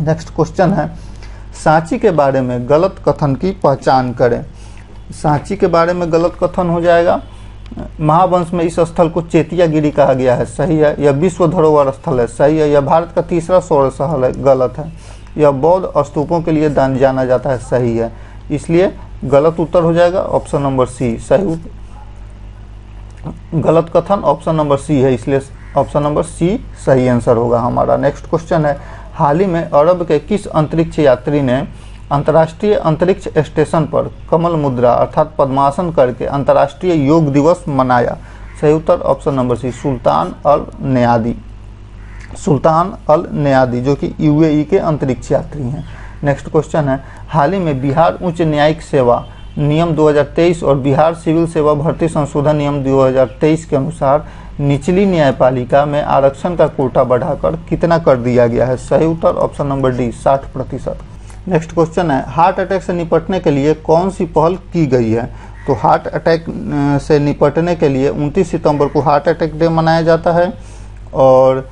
Next question है, सांची के बारे में गलत कथन की पहचान करें। सांची के बारे में गलत कथन हो जाएगा, महावंश में इस स्थल को चेतियागिरी कहा गया है, सही है। यह विश्व धरोहर स्थल है, सही है। यह भारत का तीसरा सौर स्थल है, गलत है। यह बौद्ध स्तूपों के लिए जाना जाता है, सही है। इसलिए गलत उत्तर हो जाएगा ऑप्शन नंबर सी। सही गलत कथन ऑप्शन नंबर सी है, इसलिए ऑप्शन नंबर सी सही आंसर होगा हमारा। नेक्स्ट क्वेश्चन है, हाल ही में अरब के किस अंतरिक्ष यात्री ने अंतर्राष्ट्रीय अंतरिक्ष स्टेशन पर कमल मुद्रा अर्थात पद्मासन करके अंतर्राष्ट्रीय योग दिवस मनाया? सही उत्तर ऑप्शन नंबर सी, सुल्तान अल नयादी। सुल्तान अल नयादी जो कि यूएई के अंतरिक्ष यात्री हैं। नेक्स्ट क्वेश्चन है, हाल ही में बिहार उच्च न्यायिक सेवा नियम 2023 और बिहार सिविल सेवा भर्ती संशोधन नियम 2023 के अनुसार निचली न्यायपालिका में आरक्षण का कोटा बढ़ाकर कितना कर दिया गया है? सही उत्तर option number D, 60%। Next question है, हार्ट अटैक से निपटने के लिए कौन सी पहल की गई है? तो हार्ट अटैक से निपटने के लिए 29 सितंबर को हार्ट अटैक डे मनाया जाता है और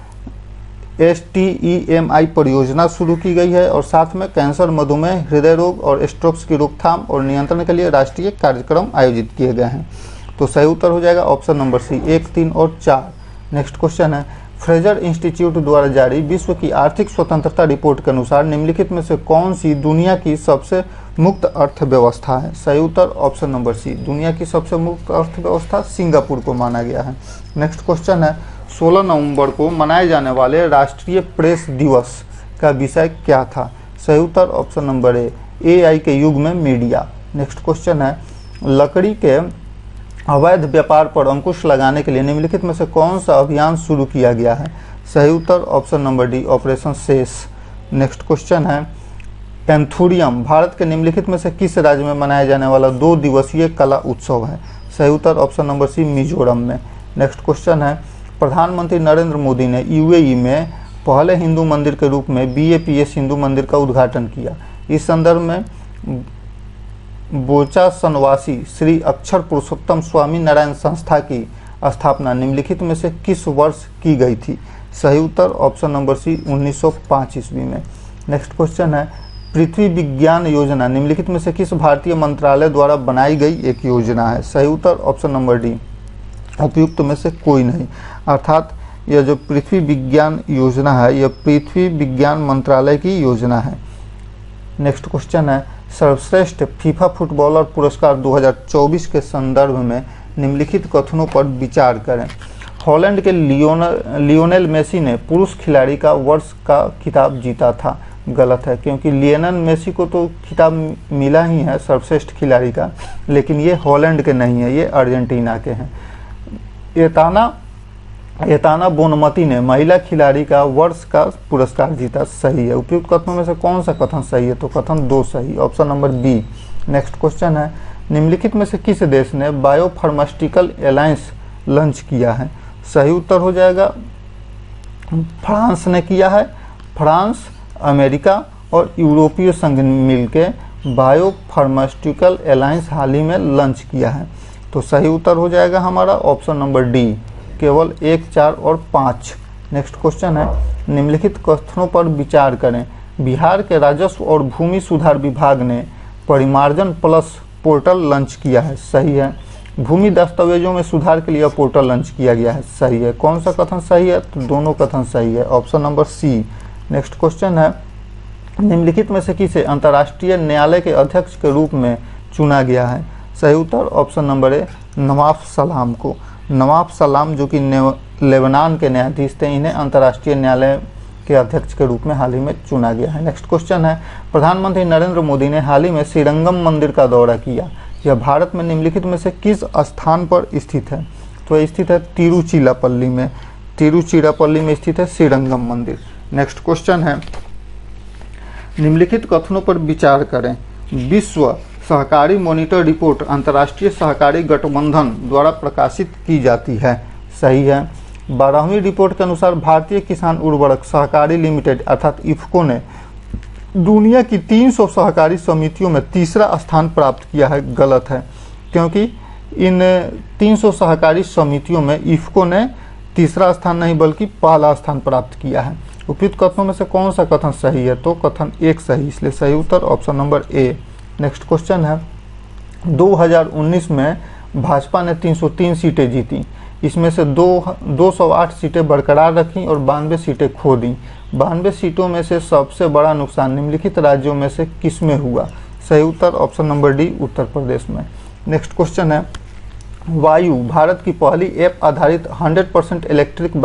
STEMI परियोजना शुरू की गई है और साथ में कैंसर, मधुमेह, हृदय रोग और स्ट्रोक्स की रोकथाम और नियंत्रण के लिए राष्ट्रीय कार्यक्रम आयोजित किए गए हैं। तो सही उत्तर हो जाएगा ऑप्शन नंबर सी, 1, 3 और 4। नेक्स्ट क्वेश्चन है, फ्रेजर इंस्टीट्यूट द्वारा जारी विश्व की आर्थिक स्वतंत्रता रिपोर्ट के अनुसार निम्नलिखित में से कौन सी दुनिया की सबसे मुक्त अर्थव्यवस्था है? सही उत्तर ऑप्शन नंबर सी, दुनिया की सबसे मुक्त अर्थव्यवस्था सिंगापुर को माना गया है। नेक्स्ट क्वेश्चन है, 16 नवंबर को मनाए जाने वाले राष्ट्रीय प्रेस दिवस का विषय क्या था? सही उत्तर ऑप्शन नंबर ए, AI के युग में मीडिया। नेक्स्ट क्वेश्चन है, लकड़ी के अवैध व्यापार पर अंकुश लगाने के लिए निम्नलिखित में से कौन सा अभियान शुरू किया गया है? सही उत्तर ऑप्शन नंबर डी, ऑपरेशन शेष। नेक्स्ट क्वेश्चन है, एंथुरियम भारत के निम्नलिखित में से किस राज्य में मनाया जाने वाला 2 दिवसीय कला उत्सव है? सही उत्तर ऑप्शन नंबर सी, मिजोरम में। नेक्स्ट क्वेश्चन है, प्रधानमंत्री नरेंद्र मोदी ने यूएई में पहले हिंदू मंदिर के रूप में BAPS हिंदू मंदिर का उद्घाटन किया। इस संदर्भ में बोचासनवासी श्री अक्षर पुरुषोत्तम स्वामी नारायण संस्था की स्थापना निम्नलिखित में से किस वर्ष की गई थी? सही उत्तर ऑप्शन नंबर सी, 1905 ईस्वी में। नेक्स्ट क्वेश्चन है, पृथ्वी विज्ञान योजना निम्नलिखित में से किस भारतीय मंत्रालय द्वारा बनाई गई एक योजना है? सही उत्तर ऑप्शन नंबर डी, उपयुक्त में से कोई नहीं। अर्थात यह जो पृथ्वी विज्ञान योजना है यह पृथ्वी विज्ञान मंत्रालय की योजना है। नेक्स्ट क्वेश्चन है, सर्वश्रेष्ठ फीफा फुटबॉलर पुरस्कार 2024 के संदर्भ में निम्नलिखित कथनों पर विचार करें। हॉलैंड के लियोनेल मेसी ने पुरुष खिलाड़ी का वर्ष का खिताब जीता था। गलत है, क्योंकि लियोनेल मेसी को तो खिताब मिला ही है सर्वश्रेष्ठ खिलाड़ी का, लेकिन ये हॉलैंड के नहीं है, ये अर्जेंटीना के हैं। एताना बोनमती ने महिला खिलाड़ी का वर्ष का पुरस्कार जीता। सही है। उपयुक्त कथनों में से कौन सा कथन सही है? तो कथन 2 सही, option number B. Next question है, निम्नलिखित में से किस देश ने बायोफार्मास्यूटिकल अलायंस लॉन्च किया है? सही उत्तर हो जाएगा फ्रांस ने किया है। फ्रांस, अमेरिका और यूरोपीय संघ मिलके बायोफार्मास्यूटिकल अलायंस हाल ही में लॉन्च किया है। तो सही उत्तर हो जाएगा हमारा ऑप्शन नंबर डी, केवल 1, 4 और 5। नेक्स्ट क्वेश्चन है, निम्नलिखित कथनों पर विचार करें। बिहार के राजस्व और भूमि सुधार विभाग ने परिमार्जन प्लस पोर्टल लॉन्च किया है। सही है। भूमि दस्तावेजों में सुधार के लिए पोर्टल लॉन्च किया गया है। सही है। कौन सा कथन सही है? तो दोनों कथन सही है, option number C. Next question है, निम्नलिखित में से किसे अंतर्राष्ट्रीय न्यायालय के अध्यक्ष के रूप में चुना गया है? सही उत्तर ऑप्शन नंबर ए, नवाफ सलाम को। नवाफ सलाम जो कि लेबनान के न्यायाधीश थे, इन्हें अंतर्राष्ट्रीय न्यायालय के अध्यक्ष के रूप में हाल ही में चुना गया है। नेक्स्ट क्वेश्चन है, प्रधानमंत्री नरेंद्र मोदी ने हाल ही में श्रीरंगम मंदिर का दौरा किया। यह भारत में निम्नलिखित में से किस स्थान पर स्थित है? तो यह स्थित है तिरुचिरापल्ली में। तिरुचिरापल्ली में स्थित है श्रीरंगम मंदिर। नेक्स्ट क्वेश्चन है, निम्नलिखित कथनों पर विचार करें। विश्व सहकारी मॉनिटर रिपोर्ट अंतर्राष्ट्रीय सहकारी गठबंधन द्वारा प्रकाशित की जाती है। सही है। 12वीं रिपोर्ट के अनुसार भारतीय किसान उर्वरक सहकारी लिमिटेड अर्थात इफ्को ने दुनिया की 300 सहकारी समितियों में तीसरा स्थान प्राप्त किया है। गलत है, क्योंकि इन 300 सहकारी समितियों में इफ्को ने तीसरा स्थान नहीं बल्कि पहला स्थान प्राप्त किया है। उपयुक्त कथनों में से कौन सा कथन सही है? तो कथन एक सही, इसलिए सही उत्तर option number A. Next question है 2019 में भाजपा ने 303 सीटें जीती, इसमें से 208 सीटें बरकरार रखी और 92 सीटें खो दी। 92 सीटों में से सबसे बड़ा नुकसान निम्नलिखित राज्यों में से किसमें हुआ? सही उत्तर option number D, Uttar Pradesh में। नेक्स्ट क्वेश्चन है वायु भारत की पहली ऐप आधारित 100% इलेक्ट्रिक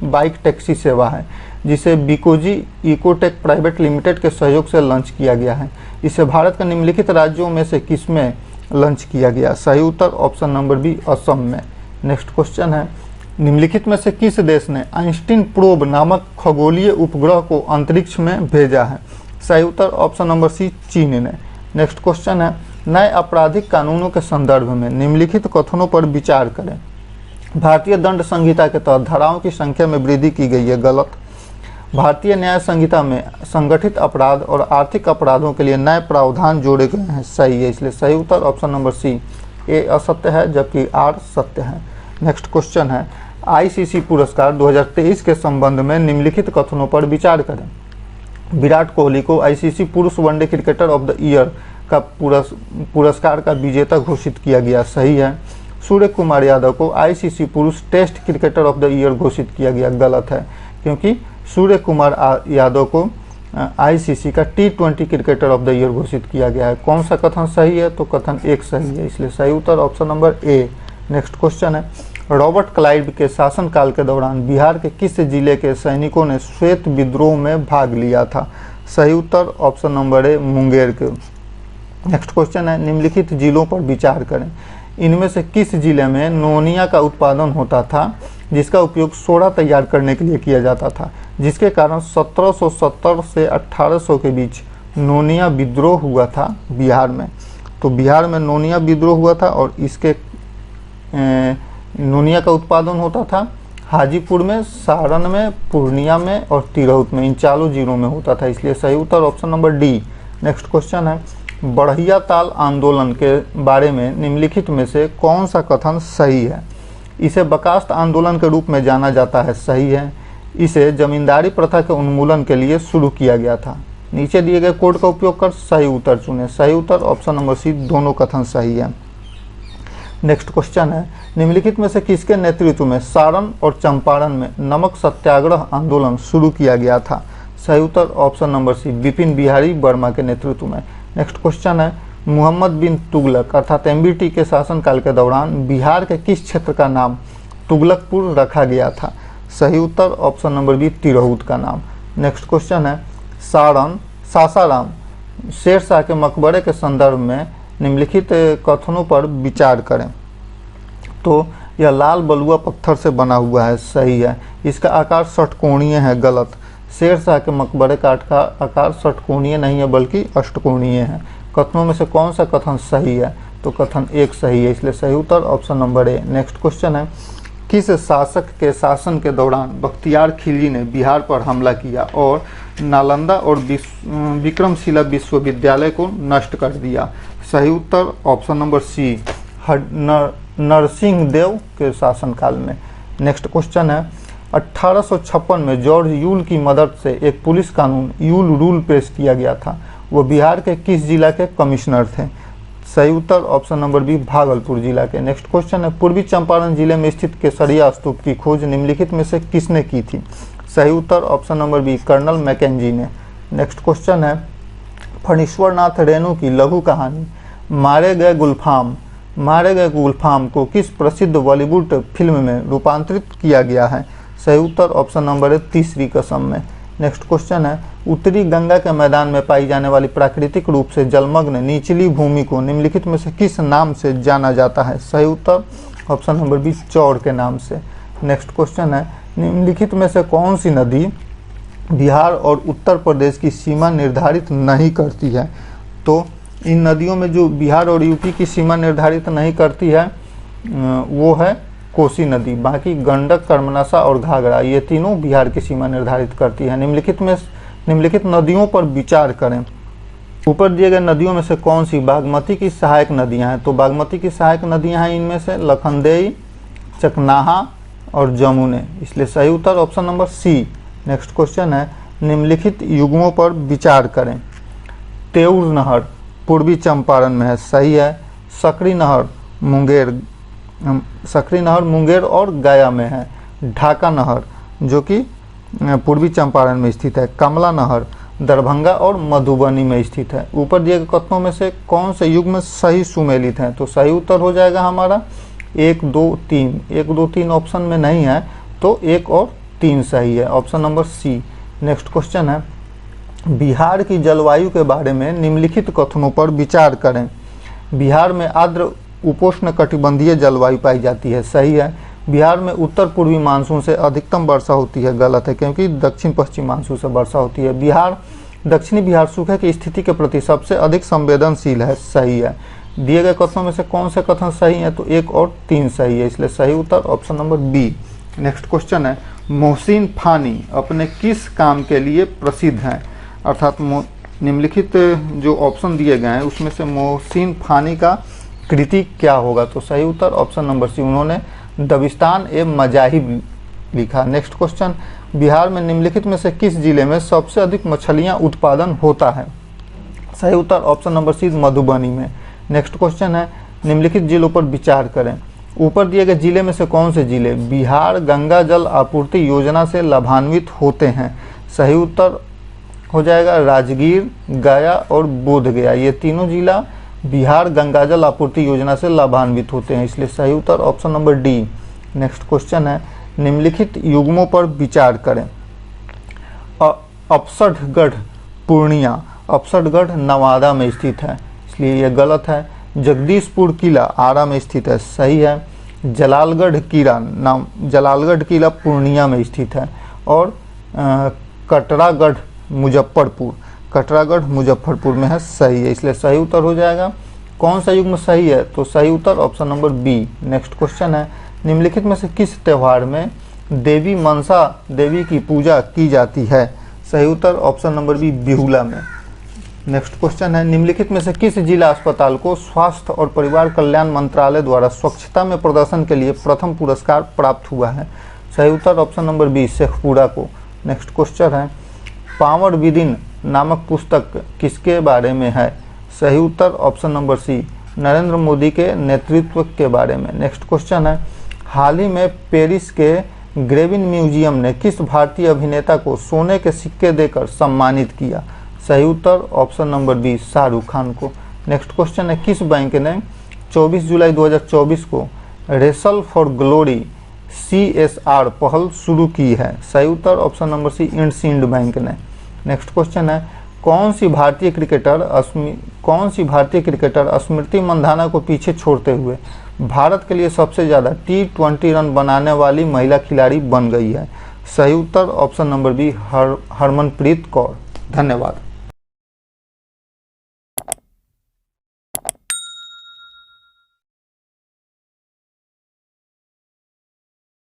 बाइक टैक्सी सेवा है, जिसे बिकोजी इकोटेक प्राइवेट लिमिटेड के सहयोग से लॉन्च किया गया है। इसे भारत के निम्नलिखित राज्यों में से किसमें लॉन्च किया गया? सही उत्तर ऑप्शन नंबर बी, असम में। नेक्स्ट क्वेश्चन है निम्नलिखित में से किस देश ने आइंस्टीन प्रोब नामक खगोलीय उपग्रह को अंतरिक्ष में भेजा है? सही उत्तर ऑप्शन नंबर सी, चीन ने। नेक्स्ट क्वेश्चन है नए आपराधिक कानूनों के संदर्भ में निम्नलिखित कथनों पर विचार करें। भारतीय दंड संहिता के तहत धाराओं की संख्या में वृद्धि की गई है, गलत। भारतीय न्याय संहिता में संगठित अपराध और आर्थिक अपराधों के लिए नए प्रावधान जोड़े गए हैं, सही है, इसलिए सही उत्तर ऑप्शन नंबर सी, ए असत्य है जबकि आर सत्य है। नेक्स्ट क्वेश्चन है आईसीसी पुरस्कार 2023 के संबंध में निम्नलिखित कथनों पर विचार करें। विराट कोहली को आईसीसी पुरुष one day cricketer of the year का पुरस्कार का विजेता घोषित किया गया, सही है। सूर्य कुमार यादव को आईसीसी पुरुष test cricketer of the year घोषित किया गया, गलत है, क्योंकि सूर्य कुमार यादव को आईसीसी का T20 cricketer of the year घोषित किया गया है। कौन सा कथन सही है? तो कथन एक सही है, इसलिए सही उत्तर option number A. Next question है रॉबर्ट क्लाइव के शासनकाल के दौरान बिहार के किस जिले के सैनिकों ने श्वेत विद्रोह में भाग लिया था? सही उत्तर ऑप्शन नंबर ए, मुंगेर के। नेक्स्ट क्वेश्चन है निम्नलिखित जिलों पर विचार करें। इनमें से किस जिले में नोनिया का उत्पादन होता था जिसका उपयोग सोडा तैयार करने के लिए किया जाता था, जिसके कारण 1770 से 1800 के बीच नोनिया विद्रोह हुआ था बिहार में? तो बिहार में नोनिया विद्रोह हुआ था और इसके नोनिया का उत्पादन होता था हाजीपुर में, सारण में, पूर्णिया में और तिरहुत में, इन चारों जिलों में होता था, इसलिए सही उत्तर option number D. Next question है बढ़िया ताल आंदोलन के बारे में निम्नलिखित में से कौन सा कथन सही है? इसे बर्खास्त आंदोलन के रूप में जाना जाता है, सही है। इसे जमींदारी प्रथा के उन्मूलन के लिए शुरू किया गया था। नीचे दिए गए कोड का उपयोग कर सही उत्तर चुनें। सही उत्तर ऑप्शन नंबर सी, दोनों कथन सही है। नेक्स्ट क्वेश्चन है निम्नलिखित में से किसके नेतृत्व में सारण और चंपारण में नमक सत्याग्रह आंदोलन शुरू किया गया था? सही उत्तर option number C, Vipin Bihari Verma के नेतृत्व में। नेक्स्ट क्वेश्चन है मोहम्मद बिन तुगलक अर्थात एमबीटी के शासनकाल के दौरान बिहार के किस क्षेत्र का नाम तुगलकपुर रखा गया था? सही उत्तर ऑप्शन नंबर बी, तिरहुत का नाम। नेक्स्ट क्वेश्चन है सासाराम शेरशाह के मकबरे के संदर्भ में निम्नलिखित कथनों पर विचार करें। तो यह लाल बलुआ पत्थर से बना हुआ है, सही है। इसका आकार षटकोणीय है, गलत। शेरशाह के मकबरे का आकार षटकोणीय नहीं है बल्कि अष्टकोणीय है। कथनों में से कौन सा कथन सही है? तो कथन एक सही है, इसलिए सही उत्तर option number A. Next question है किस शासक के शासन के दौरान बख्तियार खिलजी ने बिहार पर हमला किया और नालंदा और विक्रमशिला विश्वविद्यालय को नष्ट कर दिया? सही उत्तर ऑप्शन नंबर सी, नरसिंह देव के शासनकाल में। नेक्स्ट क्वेश्चन है 1856 में जॉर्ज यूल की मदद से एक पुलिस कानून यूल रूल पेश किया गया था। वो बिहार के किस जिला के कमिश्नर थे? सही उत्तर ऑप्शन नंबर बी, भागलपुर जिला के। नेक्स्ट क्वेश्चन है पूर्वी चंपारण जिले में स्थित केसरिया स्तूप की खोज निम्नलिखित में से किसने की थी? सही उत्तर option number B, colonel Mackenzie ने। नेक्स्ट क्वेश्चन है फणीश्वर नाथ रेणु की लघु कहानी मारे गए गुलफाम को किस प्रसिद्ध बॉलीवुड फिल्म में रूपांतरित किया गया है? सही उत्तर ऑप्शन नंबर है, तीसरी कसम में। नेक्स्ट क्वेश्चन है उत्तरी गंगा के मैदान में पाई जाने वाली प्राकृतिक रूप से जलमग्न निचली भूमि को निम्नलिखित में से किस नाम से जाना जाता है? सही उत्तर ऑप्शन नंबर बी, चौड़ के नाम से। नेक्स्ट क्वेश्चन है निम्नलिखित में से कौन सी नदी बिहार और उत्तर प्रदेश की सीमा निर्धारित नहीं करती है? तो इन नदियों में जो बिहार और यूपी की सीमा निर्धारित नहीं करती है वो है कोसी नदी। बाकी गंडक, कर्मनाशा और घाघरा ये तीनों बिहार की सीमा निर्धारित करती है। निम्नलिखित नदियों पर विचार करें। ऊपर दिए गए नदियों में से कौन सी बागमती की सहायक नदियां हैं? तो बागमती की सहायक नदियां हैं इनमें से लखनदेई, चकनाहा और जमुने, इसलिए सही उत्तर option number C. Next question है, निम्नलिखित युग्मों पर विचार करें। तेउर नहर पूर्वी चंपारण में है, सही है। सकरी नहर मुंगेर और गया में है। ढाका नहर जो कि पूर्वी चंपारण में स्थित है। कमला नहर दरभंगा और मधुबनी में स्थित है। ऊपर दिए गए कथनों में से कौन से युग में सही सुमेलित हैं? तो सही उत्तर हो जाएगा हमारा 1, 2, 3। 1, 2, 3 ऑप्शन में नहीं है, तो 1 और 3 सही है, option number C. Next question है, बिहार की जलवायु के बारे में निम्नलिखित कथनों पर विचार करें। बिहार में आर्द्र उपोष्ण कटिबंधीय जलवायु पाई जाती है, सही है। बिहार में उत्तर पूर्वी मानसून से अधिकतम वर्षा होती है, गलत है, क्योंकि दक्षिण पश्चिम मानसून से वर्षा होती है। दक्षिणी बिहार सूखे की स्थिति के प्रति सबसे अधिक संवेदनशील है, सही है। दिए गए कथनों में से कौन से कथन सही है? तो 1 और 3 सही है, इसलिए सही उत्तर option number B. Next question है, मोहसिन फानी अपने किस काम के लिए प्रसिद्ध हैं? अर्थात निम्नलिखित जो ऑप्शन दिए गए हैं उसमें से मोहसिन फानी का कृति क्या होगा? तो सही उत्तर ऑप्शन नंबर सी, उन्होंने दबिस्तान ए मजाहिब लिखा। नेक्स्ट क्वेश्चन, बिहार में निम्नलिखित में से किस जिले में सबसे अधिक मछलियां उत्पादन होता है? सही उत्तर ऑप्शन नंबर सी, मधुबनी में। नेक्स्ट क्वेश्चन है, निम्नलिखित जिलों पर विचार करें। ऊपर दिए गए जिले में से कौन से जिले बिहार गंगा जल आपूर्ति योजना से लाभान्वित होते हैं? सही उत्तर हो जाएगा राजगीर, गया और बोधगया, ये तीनों जिला बिहार गंगा जल आपूर्ति योजना से लाभान्वित होते हैं, इसलिए सही उत्तर option number D. Next question है, निम्नलिखित युग्मों पर विचार करें। अफसठगढ़ पूर्णिया, अफसठगढ़ नवादा में स्थित है, इसलिए यह गलत है। जगदीशपुर किला आरा में स्थित है, सही है। जलालगढ़ किला पूर्णिया में स्थित है। और कटरागढ़ मुजफ्फरपुर में है, सही है, इसलिए सही उत्तर हो जाएगा। कौन सा युग्म सही है? तो सही उत्तर option number B. Next question है, निम्नलिखित में से किस त्योहार में देवी मनसा देवी की पूजा की जाती है? सही उत्तर ऑप्शन नंबर बी, बिहुला में। नेक्स्ट क्वेश्चन है, निम्नलिखित में से किस जिला अस्पताल को स्वास्थ्य और परिवार कल्याण मंत्रालय द्वारा स्वच्छता में प्रदर्शन के लिए प्रथम पुरस्कार प्राप्त हुआ है? सही उत्तर ऑप्शन नंबर बी, शेखपुरा को। नेक्स्ट क्वेश्चन है, पावर विदिन नामक पुस्तक किसके बारे में है? सही उत्तर option number C, Narendra Modi के नेतृत्व के बारे में। नेक्स्ट क्वेश्चन है, हाल ही में पेरिस के ग्रेविन म्यूजियम ने किस भारतीय अभिनेता को सोने के सिक्के देकर सम्मानित किया? सही उत्तर option number B, Shahrukh Khan को। नेक्स्ट क्वेश्चन है, किस बैंक ने 24 जुलाई 2024 को रेसल फॉर ग्लोरी CSR पहल शुरू की है? सही उत्तर option number C, IndusInd bank ने। नेक्स्ट क्वेश्चन है, कौन सी भारतीय क्रिकेटर स्मृति मंधाना को पीछे छोड़ते हुए भारत के लिए सबसे ज़्यादा T20 रन बनाने वाली महिला खिलाड़ी बन गई है? सही उत्तर option number B, Harmanpreet Kaur. धन्यवाद।